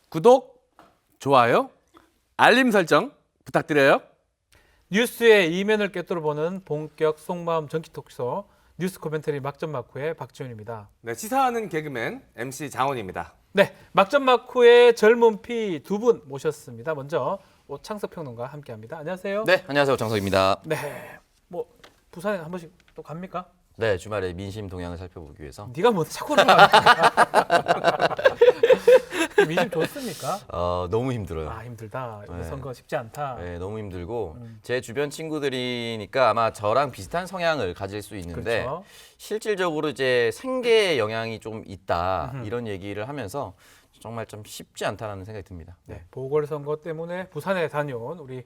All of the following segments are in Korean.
구독, 좋아요, 알림 설정 부탁드려요. 뉴스의 이면을 꿰뚫어보는 본격 속마음 전기 토크쇼 뉴스 코멘터리 막전 마쿠의 박지훈입니다. 네, 시사하는 개그맨 MC 장원입니다. 네, 막전 마쿠의 젊은 피 두 분 모셨습니다. 먼저 오창석 평론가 함께합니다. 안녕하세요. 네, 안녕하세요. 장석입니다. 네, 뭐 부산에 한 번씩 또 갑니까? 네, 주말에 민심 동향을 살펴보기 위해서. 네가 뭐 자꾸 그러니까 민심 좋습니까? 너무 힘들어요. 아 힘들다. 이번 네. 선거 쉽지 않다. 네, 너무 힘들고 제 주변 친구들이니까 아마 저랑 비슷한 성향을 가질 수 있는데 그렇죠. 실질적으로 이제 생계에 영향이 좀 있다 이런 얘기를 하면서 정말 좀 쉽지 않다라는 생각이 듭니다. 네, 보궐선거 때문에 부산에 다녀온 우리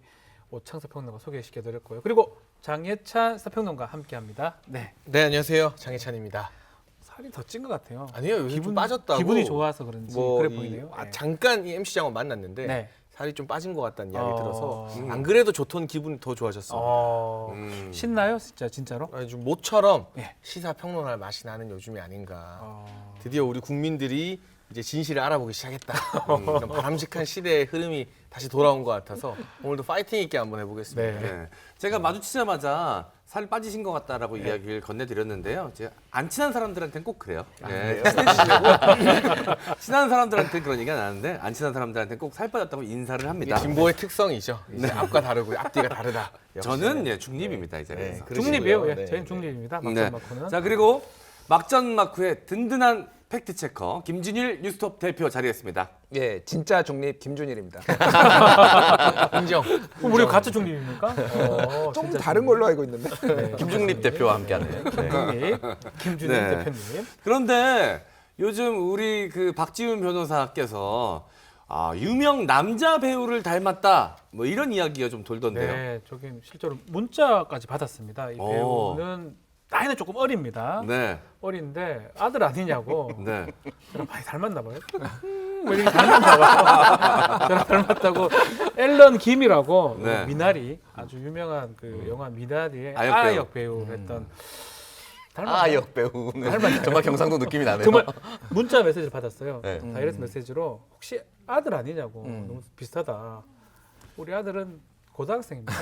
오창석 평론가 소개시켜드렸고요. 그리고 장예찬 사평론가 함께합니다. 네, 네, 안녕하세요. 장혜찬입니다. 살이 더 찐 것 같아요. 아니요, 요즘 좀 빠졌다고. 기분이 좋아서 그런지 그래 보이네요. 네. 잠깐 이 MC 장원 만났는데 네. 살이 좀 빠진 것 같다는 이야기 들어서 음. 안 그래도 좋던 기분이 더 좋아졌습니다. 신나요, 진짜로? 아니, 좀 모처럼 예. 시사 평론할 맛이 나는 요즘이 아닌가. 어, 드디어 우리 국민들이 이제 진실을 알아보기 시작했다. 이런 바람직한 시대의 흐름이 다시 돌아온 것 같아서 오늘도 파이팅 있게 한번 해보겠습니다. 네. 네, 제가 마주치자마자 살 빠지신 것 같다라고 이야기를 건네드렸는데요. 제가 안 친한 사람들한테는 꼭 그래요. 네, 친해지려고 친한 사람들한테 그런 얘기가 나는데 안 친한 사람들한테는 꼭 살 빠졌다고 인사를 이게 합니다. 진보의 특성이죠. 이제 앞과 다르고 앞뒤가 다르다. 역시. 저는 예, 중립입니다 이 네, 자리에서. 그러시고요. 중립이에요. 예, 네, 저희는 네. 중립입니다. 네. 막전 마쿠는. 자 그리고 막전 마쿠의 든든한 팩트 체커 김준일 뉴스톱 대표 자리했습니다. 예, 진짜 중립 김준일입니다. 인정. 그럼 우리 같이 중립입니까? 좀 진짜 다른 걸로 알고 있는데. 네. 김중립 대표와 함께하는. 네. 중립 김준일 네. 대표님. 그런데 요즘 우리 그 박지훈 변호사께서 유명 남자 배우를 닮았다 뭐 이런 이야기가 좀 돌던데요. 네, 저기 실제로 문자까지 받았습니다. 이 오. 배우는 나이는 조금 어립니다. 네, 어린데 아들 아니냐고. 네. 저랑 많이 닮았나 봐요. 뭐 이렇게 닮았나 봐요. 저랑 닮았다고. 앨런 김이라고 네. 미나리 아주 유명한 그 영화 미나리의 아역 배우. 아역 배우를 했던 닮았나요? 역 배우는 정말 경상도 느낌이 나네요. 정말 문자 메시지를 받았어요. 네. 다이렉트 메시지로 혹시 아들 아니냐고. 너무 비슷하다. 우리 아들은 고등학생입니다.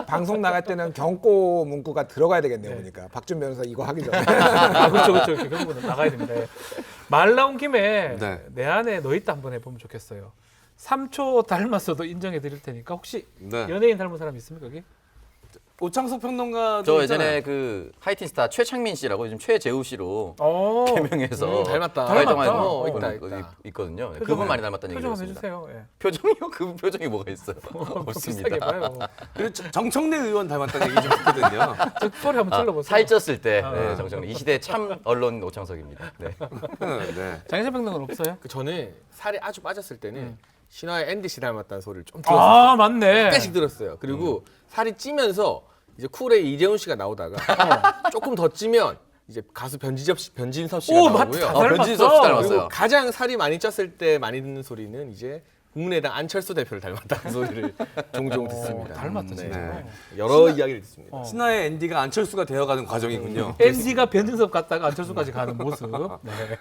방송 나갈 때는 경고 문구가 들어가야 되겠네요. 네. 보니까 박준 변호사 이거 하기 전에. 아, 그렇죠. 그런 거는 나가야 됩니다. 예. 말 나온 김에 네. 내 안에 너 있다 한번 해보면 좋겠어요. 3초 닮았어도 인정해 드릴 테니까 혹시 네. 연예인 닮은 사람 있습니까 여기? 오창석 평론가 저 예전에 그 하이틴 스타 최창민 씨라고 요즘 최재우 씨로 어, 개명해서 닮았다. 활동하는 닮았다. 분이 있다. 있거든요. 표정 그분 많이 닮았다는 얘기를 표정 한번 했습니다. 해주세요. 예. 표정이요? 그 표정이 뭐가 있어요? 비슷하게 없습니다. 봐요. 그리고 정청래 의원 닮았다는 얘기 좀 듣거든요. 저 소리 한번 질러보세요. 살쪘을 때 아. 네, 정정리 이 시대 참 언론 오창석입니다. 네. 네. 장희재 평론가는 없어요? 그 저는 살이 아주 빠졌을 때는 신화의 앤디 씨 닮았다는 소리를 좀 들었어요. 아 맞네. 약간씩 들었어요. 그리고 살이 찌면서 이제 쿨의 이재훈 씨가 나오다가 조금 더 찌면 이제 가수 변진섭 씨가 오, 나오고요. 맞다. 변진섭 씨 닮았어요. 그리고 가장 살이 많이 쪘을 때 많이 듣는 소리는 이제 국민의당 안철수 대표를 닮았다는 소리를 종종 듣습니다. 닮았다 진짜. 네. 여러 이야기를 듣습니다. 신화의 앤디가 안철수가 되어가는 과정이군요. NC가 변진섭 갔다가 안철수까지 가는 모습. 네.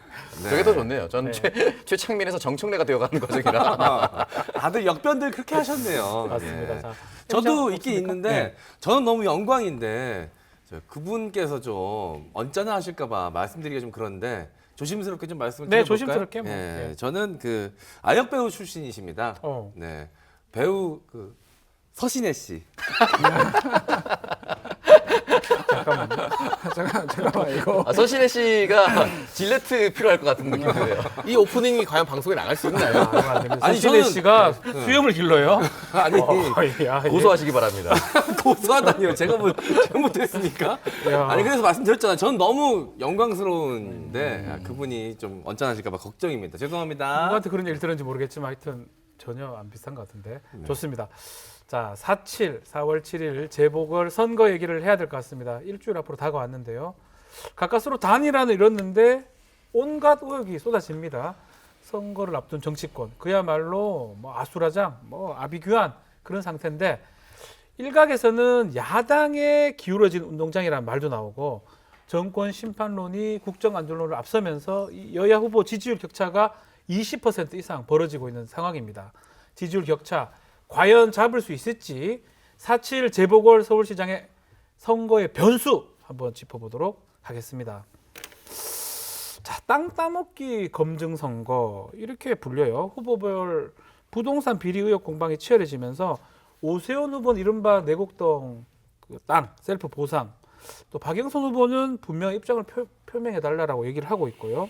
저게 더 좋네요. 전 최창민에서 정청래가 되어가는 과정이라. 다들 역변들 그렇게 하셨네요. 맞습니다. 네. 자, 저도 없습니까? 있긴 있는데 네. 저는 너무 영광인데 그분께서 좀 언짢아 하실까봐 말씀드리기가 좀 그런데 조심스럽게 좀 말씀을 네, 드려볼까요? 조심스럽게 뭐. 예, 네. 저는 그 아역 배우 출신이십니다. 네, 배우 그 서신혜 씨. 잠깐만 이거. 서신혜 씨가 질레트 필요할 것 같은 느낌이 드네요. 이 오프닝이 과연 방송에 나갈 수 있나요? 아니, 서신혜 저는- 씨가 수염을 길러요. 아니 야, 고소하시기 바랍니다. 고소하다니요. 제가 뭐 잘못했습니까? 야. 아니 그래서 말씀드렸잖아요. 저는 너무 영광스러운데 그분이 좀 언짢아하실까봐 걱정입니다. 죄송합니다. 누구한테 그런 얘기를 들었는지 모르겠지만 하여튼 전혀 안 비슷한 것 같은데 좋습니다. 자, 4월 7일 재보궐 선거 얘기를 해야 될 것 같습니다. 일주일 앞으로 다가왔는데요. 가까스로 단일화는 이뤘는데 온갖 의혹이 쏟아집니다. 선거를 앞둔 정치권 그야말로 뭐 아수라장, 뭐 아비규환 그런 상태인데 일각에서는 야당에 기울어진 운동장이라는 말도 나오고 정권 심판론이 국정 안전론을 앞서면서 이 여야 후보 지지율 격차가 20% 이상 벌어지고 있는 상황입니다. 지지율 격차 과연 잡을 수 있을지 4.7 재보궐 서울시장의 선거의 변수 한번 짚어보도록 하겠습니다. 자, 땅 따먹기 검증 선거 이렇게 불려요. 후보별 부동산 비리 의혹 공방이 치열해지면서 오세훈 후보는 이른바 내곡동 그 땅 셀프 보상, 또 박영선 후보는 분명 입장을 표명해달라고 얘기를 하고 있고요.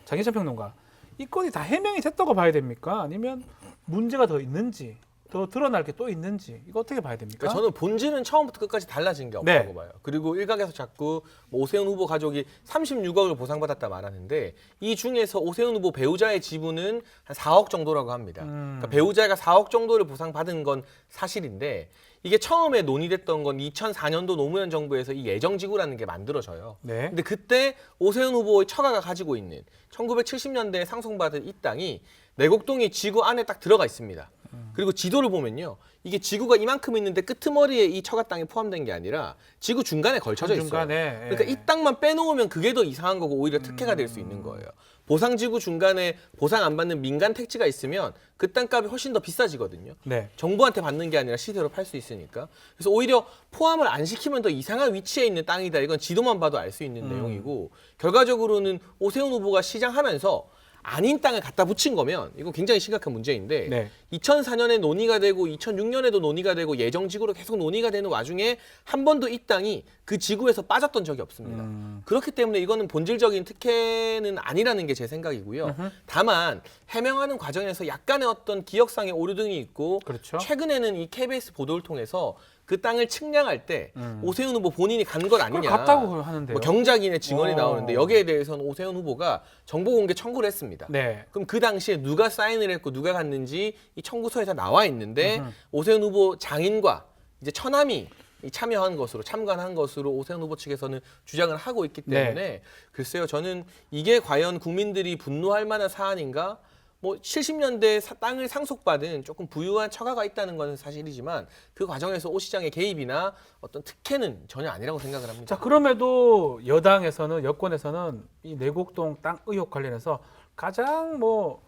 장희찬 평론가, 이 건이 다 해명이 됐다고 봐야 됩니까? 아니면 문제가 더 있는지, 더 드러날 게 또 있는지, 이거 어떻게 봐야 됩니까? 그러니까 저는 본질은 처음부터 끝까지 달라진 게 없다고 봐요. 그리고 일각에서 자꾸 뭐 오세훈 후보 가족이 36억을 보상받았다 말하는데 이 중에서 오세훈 후보 배우자의 지분은 한 4억 정도라고 합니다. 그러니까 배우자가 4억 정도를 보상받은 건 사실인데 이게 처음에 논의됐던 건 2004년도 노무현 정부에서 이 예정지구라는 게 만들어져요. 네. 근데 그때 오세훈 후보의 처가가 가지고 있는 1970년대에 상속받은 이 땅이 내곡동이 지구 안에 딱 들어가 있습니다. 그리고 지도를 보면요, 이게 지구가 이만큼 있는데 끄트머리에 이 처가 땅이 포함된 게 아니라 지구 중간에 걸쳐져 있어요. 중간에, 그러니까 이 땅만 빼놓으면 그게 더 이상한 거고 오히려 특혜가 될 수 있는 거예요. 보상지구 중간에 보상 안 받는 민간 택지가 있으면 그 땅값이 훨씬 더 비싸지거든요. 네. 정부한테 받는 게 아니라 시세로 팔 수 있으니까. 그래서 오히려 포함을 안 시키면 더 이상한 위치에 있는 땅이다. 이건 지도만 봐도 알 수 있는 내용이고, 결과적으로는 오세훈 후보가 시장하면서 아닌 땅을 갖다 붙인 거면 이건 굉장히 심각한 문제인데, 네. 2004년에 논의가 되고 2006년에도 논의가 되고 예정지구로 계속 논의가 되는 와중에 한 번도 이 땅이 그 지구에서 빠졌던 적이 없습니다. 그렇기 때문에 이거는 본질적인 특혜는 아니라는 게 제 생각이고요. 다만 해명하는 과정에서 약간의 어떤 기억상의 오류등이 있고, 그렇죠. 최근에는 이 KBS 보도를 통해서 그 땅을 측량할 때 오세훈 후보 본인이 간 건 아니냐, 갔다고 하는데요. 뭐 경작인의 증언이 오. 나오는데 여기에 대해서는 오세훈 후보가 정보 공개 청구를 했습니다. 네. 그럼 그 당시에 누가 사인을 했고 누가 갔는지 이 청구서에 다 나와 있는데 오세훈 후보 장인과 이제 처남이 참여한 것으로, 참관한 것으로 오세훈 후보 측에서는 주장을 하고 있기 때문에 글쎄요, 저는 이게 과연 국민들이 분노할 만한 사안인가? 뭐 70년대 땅을 상속받은 조금 부유한 처가가 있다는 것은 사실이지만 그 과정에서 오 시장의 개입이나 어떤 특혜는 전혀 아니라고 생각을 합니다. 자, 그럼에도 여당에서는, 여권에서는 이 내곡동 땅 의혹 관련해서 가장 뭐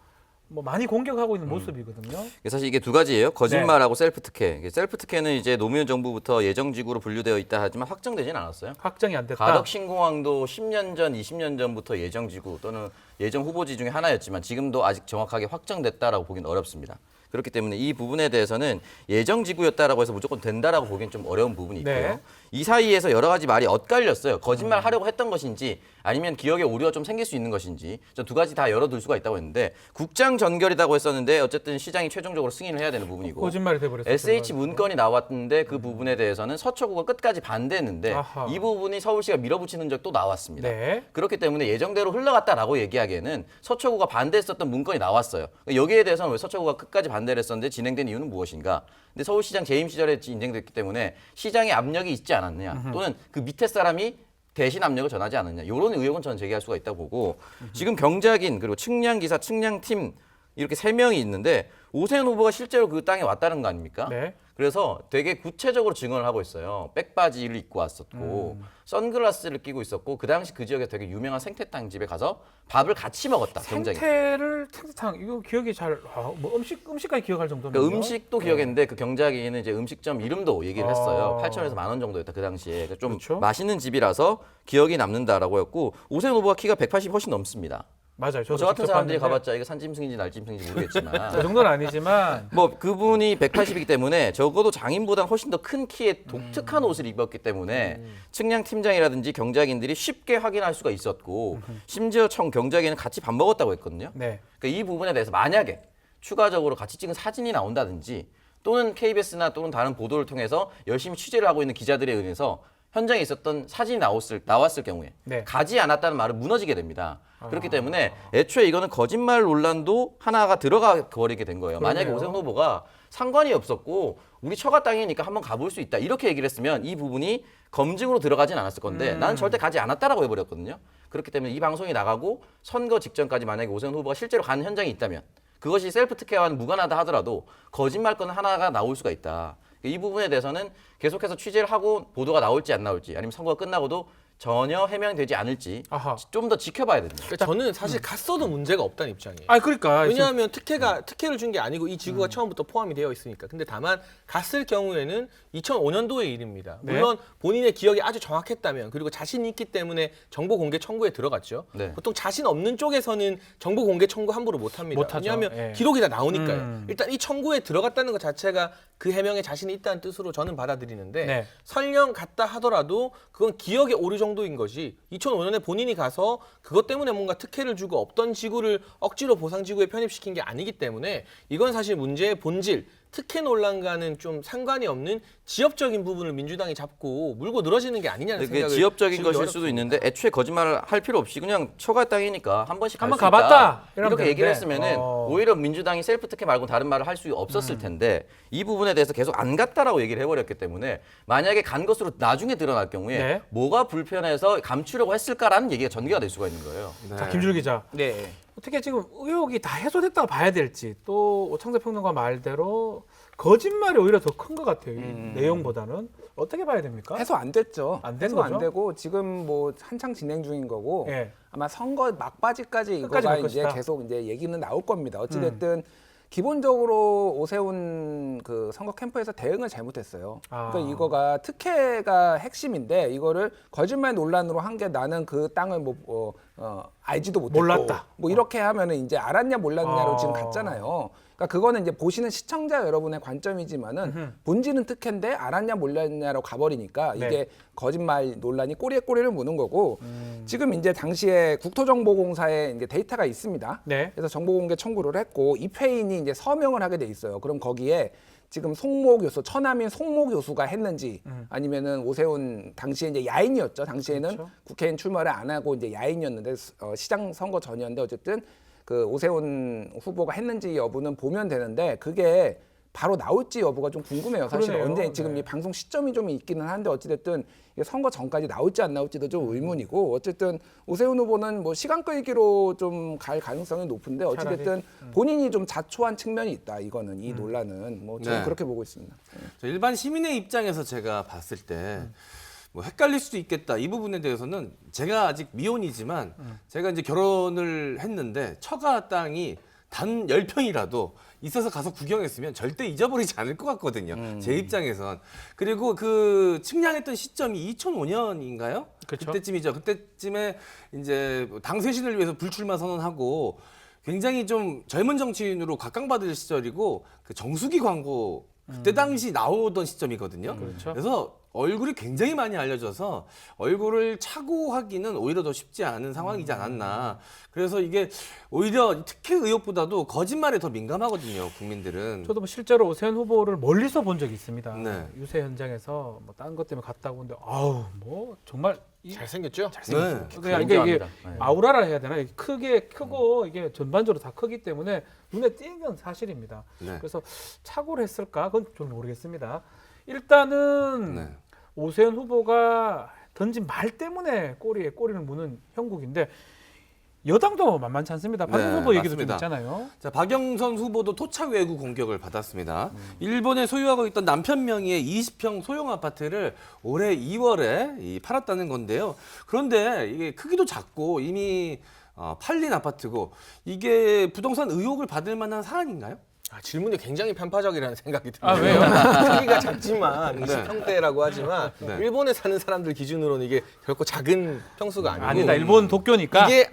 많이 공격하고 있는 모습이거든요. 사실 이게 두 가지예요. 거짓말하고 셀프 특혜. 셀프 특혜는 이제 노무현 정부부터 예정지구로 분류되어 있다 하지만 확정되진 않았어요. 확정이 안 됐다. 가덕 신공항도 10년 전, 20년 전부터 예정지구 또는 예정 후보지 중에 하나였지만 지금도 아직 정확하게 확정됐다라고 보기는 어렵습니다. 그렇기 때문에 이 부분에 대해서는 예정지구였다라고 해서 무조건 된다라고 보기엔 좀 어려운 부분이 있고요. 네. 이 사이에서 여러 가지 말이 엇갈렸어요. 거짓말 하려고 했던 것인지 아니면 기억에 오류가 좀 생길 수 있는 것인지, 저 두 가지 다 열어둘 수가 있다고 했는데, 국장 전결이라고 했었는데 어쨌든 시장이 최종적으로 승인을 해야 되는 부분이고, 거짓말이 돼버렸어요. SH 문건이 나왔는데 그 부분에 대해서는 서초구가 끝까지 반대했는데 아하. 이 부분이 서울시가 밀어붙이는 적도 나왔습니다. 네. 그렇기 때문에 예정대로 흘러갔다라고 얘기하기에는 서초구가 반대했었던 문건이 나왔어요. 여기에 대해서는 왜 서초구가 끝까지 반대를 했었는데 진행된 이유는 무엇인가? 근데 서울시장 재임 시절에 진행됐기 때문에 시장의 압력이 있지 않았느냐, 또는 그 밑에 사람이 대신 압력을 전하지 않았냐, 이런 의혹은 저는 제기할 수가 있다고 보고, 지금 경작인 그리고 측량기사, 측량팀 이렇게 3명이 있는데 오세훈 후보가 실제로 그 땅에 왔다는 거 아닙니까? 네. 그래서 되게 구체적으로 증언을 하고 있어요. 백바지를 입고 왔었고 선글라스를 끼고 있었고, 그 당시 그 지역에 되게 유명한 생태탕 집에 가서 밥을 같이 먹었다. 굉장히. 생태탕 이거 기억이 잘, 뭐 음식까지 기억할 정도면. 그러니까 음식도 기억했는데 그 경작이는 이제 음식점 이름도 얘기를 했어요. 8천에서 10,000원 정도였다 그 당시에. 그러니까 좀 그렇죠. 맛있는 집이라서 기억이 남는다라고 했고, 오세훈 후보가 키가 180 훨씬 넘습니다. 맞아요. 저도 저 같은 직접 사람들이 봤는데 가봤자 이거 산짐승인지 날짐승인지 모르겠지만 그 정도는 아니지만 뭐 그분이 180이기 때문에 적어도 장인보다 훨씬 더 큰 키에 독특한 옷을 입었기 때문에 측량 팀장이라든지 경작인들이 쉽게 확인할 수가 있었고, 심지어 경작인은 같이 밥 먹었다고 했거든요. 네. 그러니까 이 부분에 대해서 만약에 추가적으로 같이 찍은 사진이 나온다든지, 또는 KBS나 또는 다른 보도를 통해서 열심히 취재를 하고 있는 기자들에 의해서 현장에 있었던 사진이 나왔을 경우에 네. 가지 않았다는 말은 무너지게 됩니다. 그렇기 때문에 애초에 이거는 거짓말 논란도 하나가 들어가 버리게 된 거예요. 만약에 그러네요. 오세훈 후보가 상관이 없었고 우리 처가 땅이니까 한번 가볼 수 있다 이렇게 얘기를 했으면 이 부분이 검증으로 들어가진 않았을 건데 나는 절대 가지 않았다라고 해버렸거든요. 그렇기 때문에 이 방송이 나가고 선거 직전까지 만약에 오세훈 후보가 실제로 간 현장이 있다면 그것이 셀프 특혜와는 무관하다 하더라도 거짓말 건 하나가 나올 수가 있다. 이 부분에 대해서는 계속해서 취재를 하고 보도가 나올지 안 나올지, 아니면 선거가 끝나고도 전혀 해명되지 않을지 아하. 좀 더 지켜봐야 됩니다. 그러니까 저는 사실 갔어도 문제가 없다는 입장이에요. 아 그러니까 왜냐하면 특혜를 준 게 아니고 이 지구가 처음부터 포함이 되어 있으니까. 근데 다만 갔을 경우에는 2005년도의 일입니다. 네. 물론 본인의 기억이 아주 정확했다면 그리고 자신이 있기 때문에 정보 공개 청구에 들어갔죠. 네. 보통 자신 없는 쪽에서는 정보 공개 청구 함부로 못 합니다. 못하죠. 왜냐하면 예. 기록이 다 나오니까요. 음. 일단 이 청구에 들어갔다는 것 자체가 그 해명에 자신이 있다는 뜻으로 저는 받아들이는데 네. 설령 갔다 하더라도 그건 기억의 오류 정도인 것이 2005년에 본인이 가서 그것 때문에 뭔가 특혜를 주고 없던 지구를 억지로 보상지구에 편입시킨 게 아니기 때문에 이건 사실 문제의 본질, 특혜 논란과는 좀 상관이 없는 지엽적인 부분을 민주당이 잡고 물고 늘어지는 게 아니냐는 그게 생각을 지엽적인 지우기 것일 어렵습니다. 수도 있는데 애초에 거짓말을 할 필요 없이 그냥 처가 땅이니까 한 번씩 한번 갈 수 가봤다, 있다. 이러면 이렇게 얘기를 되는데. 했으면은 어. 오히려 민주당이 셀프 특혜 말고 다른 말을 할 수 없었을 텐데 이 부분에 대해서 계속 안 갔다라고 얘기를 해버렸기 때문에 만약에 간 것으로 나중에 드러날 경우에 네. 뭐가 불편해서 감추려고 했을까라는 얘기가 전개가 될 수가 있는 거예요. 자 김준일 기자. 네. 어떻게 지금 의혹이 다 해소됐다고 봐야 될지 또 오창석 평론가 말대로 거짓말이 오히려 더 큰 것 같아요. 이 내용보다는 어떻게 봐야 됩니까? 해소 안 됐죠. 안된 해소 거죠? 안 되고 지금 뭐 한창 진행 중인 거고 예. 아마 선거 막바지까지 끝까지 이거가 갈 이제 것이다. 계속 이제 얘기는 나올 겁니다. 어찌 됐든 기본적으로 오세훈 그 선거 캠프에서 대응을 잘못했어요. 아. 그러니까 이거가 특혜가 핵심인데 이거를 거짓말 논란으로 한 게 나는 그 땅을 알지도 못했고 몰랐다. 뭐 이렇게 하면은 이제 알았냐 몰랐냐로 아. 지금 갔잖아요. 그러니까 그거는 이제 보시는 시청자 여러분의 관점이지만은 본질은 특혜인데 알았냐 몰랐냐로 가버리니까 네. 이게 거짓말 논란이 꼬리에 꼬리를 무는 거고 지금 이제 당시에 국토정보공사에 이제 데이터가 있습니다. 네. 그래서 정보공개 청구를 했고 입회인이 이제 서명을 하게 돼 있어요. 그럼 거기에 지금 송모 교수, 처남인 송모 교수가 했는지 아니면은 오세훈 당시에 이제 야인이었죠. 당시에는 그렇죠. 국회의원 출마를 안 하고 이제 야인이었는데 시장 선거 전이었는데 어쨌든 그 오세훈 후보가 했는지 여부는 보면 되는데 그게 바로 나올지 여부가 좀 궁금해요. 사실 그러네요. 언제 지금 네. 이 방송 시점이 좀 있기는 한데 어찌됐든 이게 선거 전까지 나올지 안 나올지도 좀 의문이고 어쨌든 오세훈 후보는 뭐 시간 끌기로 좀 갈 가능성이 높은데 어찌됐든 본인이 좀 자초한 측면이 있다. 이거는 이 논란은 뭐 저는 네. 그렇게 보고 있습니다. 저 일반 시민의 입장에서 제가 봤을 때 뭐 헷갈릴 수도 있겠다. 이 부분에 대해서는 제가 아직 미혼이지만 제가 이제 결혼을 했는데 처가 땅이 단 10평이라도 있어서 가서 구경했으면 절대 잊어버리지 않을 것 같거든요. 제 입장에선. 그리고 그 측량했던 시점이 2005년인가요? 그쵸. 그때쯤이죠. 그때쯤에 이제 당 쇄신을 위해서 불출마 선언하고 굉장히 좀 젊은 정치인으로 각광받을 시절이고 그 정수기 광고 그때 당시 나오던 시점이거든요. 그렇죠. 그래서 얼굴이 굉장히 많이 알려져서 얼굴을 차고 하기는 오히려 더 쉽지 않은 상황이지 않았나. 그래서 이게 오히려 특혜 의혹보다도 거짓말에 더 민감하거든요, 국민들은. 저도 뭐 실제로 오세훈 후보를 멀리서 본 적이 있습니다. 네. 유세 현장에서 뭐 다른 것 때문에 갔다고 하는데 아우 뭐 정말 잘생겼죠? 네. 그냥 이게 인정합니다. 네. 아우라라 해야 되나? 이게 크고 이게 전반적으로 다 크기 때문에 눈에 띄는 건 사실입니다. 네. 그래서 착오를 했을까? 그건 좀 모르겠습니다. 일단은 네. 오세훈 후보가 던진 말 때문에 꼬리에 꼬리를 무는 형국인데 여당도 만만치 않습니다. 박영선 네, 후보 얘기도 좀 맞습니다. 있잖아요. 자, 박영선 후보도 토착 외구 공격을 받았습니다. 일본에 소유하고 있던 남편 명의의 20평 소형 아파트를 올해 2월에 팔았다는 건데요. 그런데 이게 크기도 작고 이미 팔린 아파트고 이게 부동산 의혹을 받을 만한 사안인가요? 질문이 굉장히 편파적이라는 생각이 듭니다. 아, 왜요? 크기가 작지만 20평대라고 하지만 네. 일본에 사는 사람들 기준으로는 이게 결코 작은 평수가 아니고 아니다. 일본 도쿄니까. 이게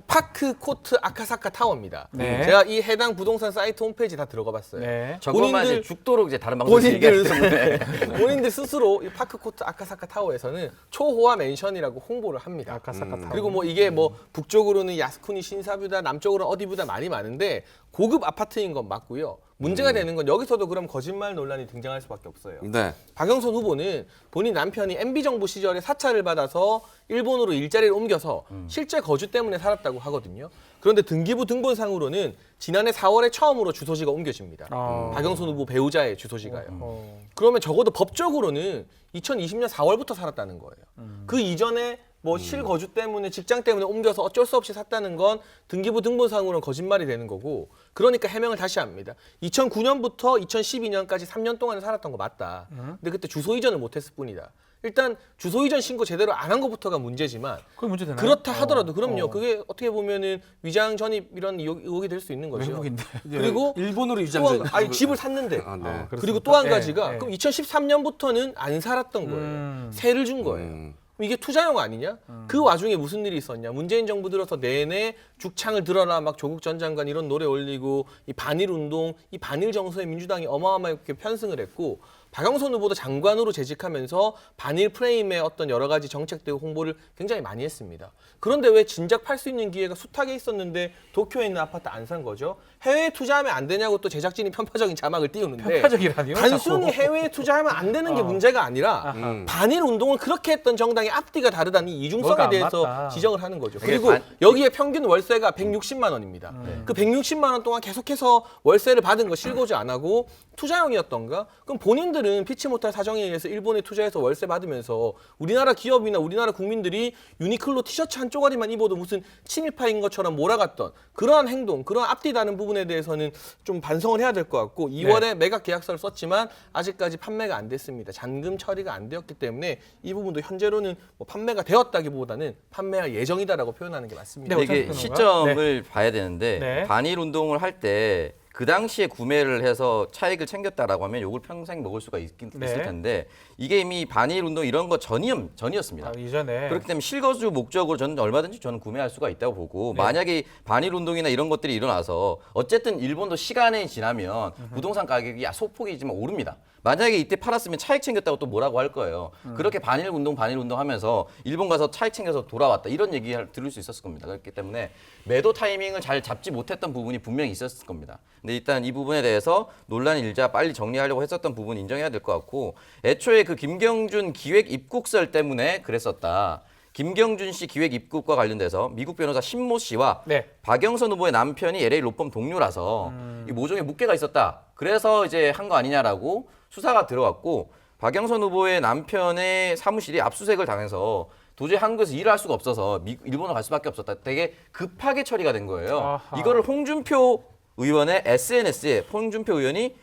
파크 코트 아카사카 타워입니다. 네. 제가 이 해당 부동산 사이트 홈페이지 다 들어가 봤어요. 네. 저것만 본인들- 이제 죽도록 이제 다른 방송에서 얘기하기 때문에 본인들 스스로 이 파크 코트 아카사카 타워에서는 초호화 맨션이라고 홍보를 합니다. 아카사카 타워. 그리고 뭐 이게 뭐 북쪽으로는 야스쿠니 신사뷰다, 남쪽으로는 어디뷰다 많이 많은데 고급 아파트인 건 맞고요. 문제가 되는 건 여기서도 그럼 거짓말 논란이 등장할 수밖에 없어요. 네. 박영선 후보는 본인 남편이 MB 정부 시절에 사찰을 받아서 일본으로 일자리를 옮겨서 실제 거주 때문에 살았다고 하거든요. 그런데 등기부 등본상으로는 지난해 4월에 처음으로 주소지가 옮겨집니다. 박영선 후보 배우자의 주소지가요. 그러면 적어도 법적으로는 2020년 4월부터 살았다는 거예요. 그 이전에 뭐 실거주 때문에 직장 때문에 옮겨서 어쩔 수 없이 샀다는 건 등기부 등본상으로는 거짓말이 되는 거고 그러니까 해명을 다시 합니다. 2009년부터 2012년까지 3년 동안 살았던 거 맞다. 근데 그때 주소 이전을 못했을 뿐이다. 일단 주소 이전 신고 제대로 안 한 것부터가 문제지만 그게 문제 되나요? 그렇다 하더라도 그럼요. 어. 그게 어떻게 보면은 위장 전입 이런 의혹이 될 수 있는 거죠. 외국인데. 그리고 일본으로 또 유장 한, 아니 집을 샀는데 아, 네. 그렇습니까? 그리고 또 한 예, 가지가 예. 그럼 2013년부터는 안 살았던 거예요. 세를 준 거예요. 그럼 이게 투자용 아니냐? 그 와중에 무슨 일이 있었냐? 문재인 정부 들어서 내내 죽창을 들어라 막 조국 전 장관 이런 노래 올리고 이 반일 운동, 이 반일 정서에 민주당이 어마어마하게 편승을 했고 박영선 후보도 장관으로 재직하면서 반일 프레임의 어떤 여러 가지 정책들 홍보를 굉장히 많이 했습니다. 그런데 왜 진작 팔 수 있는 기회가 숱하게 있었는데 도쿄에 있는 아파트 안 산 거죠? 해외에 투자하면 안 되냐고 또 제작진이 편파적인 자막을 띄우는데 편파적이라니요? 단순히 자꾸. 해외에 투자하면 안 되는 게 문제가 아니라 아하. 반일 운동을 그렇게 했던 정당의 앞뒤가 다르다는 이 뭐가 이중성에 안 대해서 맞다. 지적을 하는 거죠. 이게 그리고 반- 여기에 평균 월세가 160만 원입니다. 그 160만 원 동안 계속해서 월세를 받은 거 실고지 안 하고 투자용이었던가? 그럼 본인들은 피치 못할 사정에 의해서 일본에 투자해서 월세 받으면서 우리나라 기업이나 우리나라 국민들이 유니클로 티셔츠 한 쪼가리만 입어도 무슨 친일파인 것처럼 몰아갔던 그러한 행동, 그러한 앞뒤 다는 부분에 대해서는 좀 반성을 해야 될 것 같고 2월에 매각 계약서를 썼지만 아직까지 판매가 안 됐습니다. 잔금 처리가 안 되었기 때문에 이 부분도 현재로는 뭐 판매가 되었다기보다는 판매할 예정이다라고 표현하는 게 맞습니다. 네, 근데 이게 어떻게 시점을 봐야 되는데 네. 반일 운동을 할 때 그 당시에 구매를 해서 차익을 챙겼다라고 하면 욕을 평생 먹을 수가 있을 네. 텐데 이게 이미 반일 운동 이런 거 전이었습니다. 아, 이전에 그렇기 때문에 실거주 목적으로 저는 얼마든지 저는 구매할 수가 있다고 보고 네. 만약에 반일 운동이나 이런 것들이 일어나서 어쨌든 일본도 시간이 지나면 부동산 가격이 소폭이지만 오릅니다. 만약에 이때 팔았으면 차익 챙겼다고 또 뭐라고 할 거예요. 그렇게 반일 운동 하면서 일본 가서 차익 챙겨서 돌아왔다 이런 얘기 들을 수 있었을 겁니다. 그렇기 때문에 매도 타이밍을 잘 잡지 못했던 부분이 분명히 있었을 겁니다. 근데 일단 이 부분에 대해서 논란이 일자 빨리 정리하려고 했었던 부분 인정해야 될 것 같고 애초에 그 김경준 기획 입국설 때문에 그랬었다. 김경준 씨 기획 입국과 관련돼서 미국 변호사 신모 씨와 네. 박영선 후보의 남편이 LA 로펌 동료라서 이 모종의 묵계가 있었다. 그래서 이제 한 거 아니냐라고 수사가 들어왔고 박영선 후보의 남편의 사무실이 압수수색을 당해서 도저히 한국에서 일을 할 수가 없어서 일본으로 갈 수밖에 없었다. 되게 급하게 처리가 된 거예요. 아하. 이거를 홍준표 의원의 SNS에 홍준표 의원이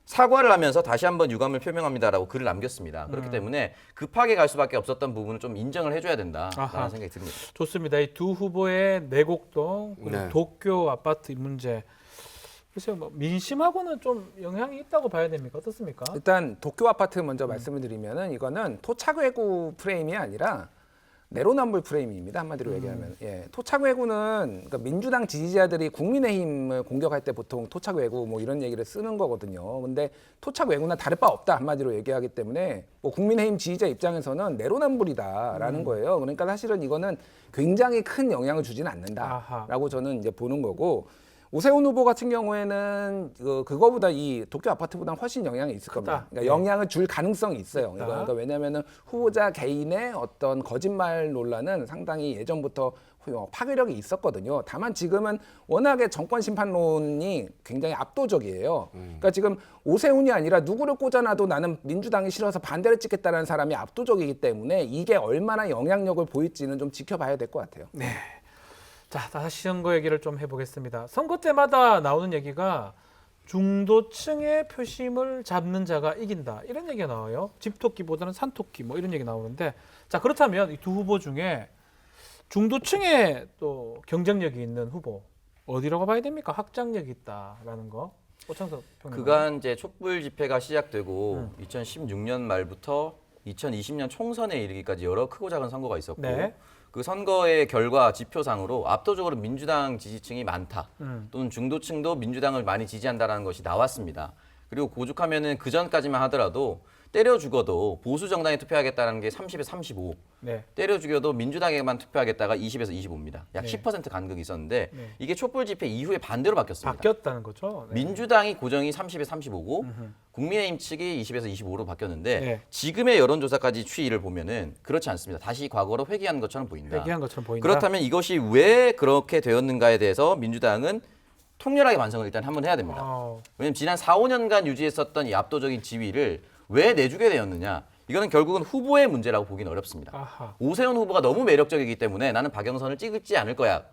사과를 하면서 다시 한번 유감을 표명합니다라고 글을 남겼습니다. 그렇기 때문에 급하게 갈 수밖에 없었던 부분을 좀 인정을 해줘야 된다라는 아하. 생각이 듭니다. 좋습니다. 이 두 후보의 내곡동 그리고 네. 도쿄 아파트 문제. 글쎄요, 뭐 민심하고는 좀 영향이 있다고 봐야 됩니까? 어떻습니까? 일단 도쿄 아파트 먼저 말씀을 드리면은 이거는 토착 외구 프레임이 아니라 내로남불 프레임입니다. 한마디로 얘기하면. 예. 토착 외구는 그러니까 민주당 지지자들이 국민의힘을 공격할 때 보통 토착 외구 뭐 이런 얘기를 쓰는 거거든요. 근데 토착 외구나 다를 바 없다 한마디로 얘기하기 때문에 뭐 국민의힘 지지자 입장에서는 내로남불이다라는 거예요. 그러니까 사실은 이거는 굉장히 큰 영향을 주지는 않는다라고 저는 이제 보는 거고. 오세훈 후보 같은 경우에는 그거보다 이 도쿄 아파트보다 훨씬 영향이 있을 겁니다. 그러니까 영향을 줄 가능성이 있어요. 그러니까 왜냐하면은 후보자 개인의 어떤 거짓말 논란은 상당히 예전부터 파괴력이 있었거든요. 다만 지금은 워낙에 정권 심판론이 굉장히 압도적이에요. 그러니까 지금 오세훈이 아니라 누구를 꽂아놔도 나는 민주당이 싫어서 반대를 찍겠다는 사람이 압도적이기 때문에 이게 얼마나 영향력을 보일지는 좀 지켜봐야 될 것 같아요. 네. 자, 다시 선거 얘기를 좀 해보겠습니다. 선거 때마다 나오는 얘기가 중도층의 표심을 잡는 자가 이긴다. 이런 얘기가 나와요. 집토끼보다는 산토끼 뭐 이런 얘기 나오는데 자, 그렇다면 이 두 후보 중에 중도층에 또 경쟁력이 있는 후보 어디라고 봐야 됩니까? 확장력이 있다라는 거. 오창석 평론가. 그간 이제 촛불 집회가 시작되고 2016년 말부터 2020년 총선에 이르기까지 여러 크고 작은 선거가 있었고 네. 그 선거의 결과 지표상으로 압도적으로 민주당 지지층이 많다. 또는 중도층도 민주당을 많이 지지한다는 것이 나왔습니다. 그리고 오죽하면은 그 전까지만 하더라도 때려 죽어도 보수 정당에 투표하겠다는 게 30에서 35. 네. 때려 죽여도 민주당에만 투표하겠다가 20에서 25입니다. 약 네. 10% 간극이 있었는데 네. 이게 촛불 집회 이후에 반대로 바뀌었습니다. 바뀌었다는 거죠. 네. 민주당이 고정이 30에서 35고 국민의힘 측이 20에서 25로 바뀌었는데 네. 지금의 여론조사까지 추이를 보면은 그렇지 않습니다. 다시 과거로 회귀한 것처럼 보인다. 얘기한 것처럼 보인다. 그렇다면 이것이 왜 그렇게 되었는가에 대해서 민주당은 통렬하게 반성을 일단 한번 해야 됩니다. 왜냐하면 지난 4, 5년간 유지했었던 이 압도적인 지위를 왜 내주게 되었느냐. 이거는 결국은 후보의 문제라고 보기는 어렵습니다. 아하. 오세훈 후보가 너무 매력적이기 때문에 나는 박영선을 찍지 않을 거야.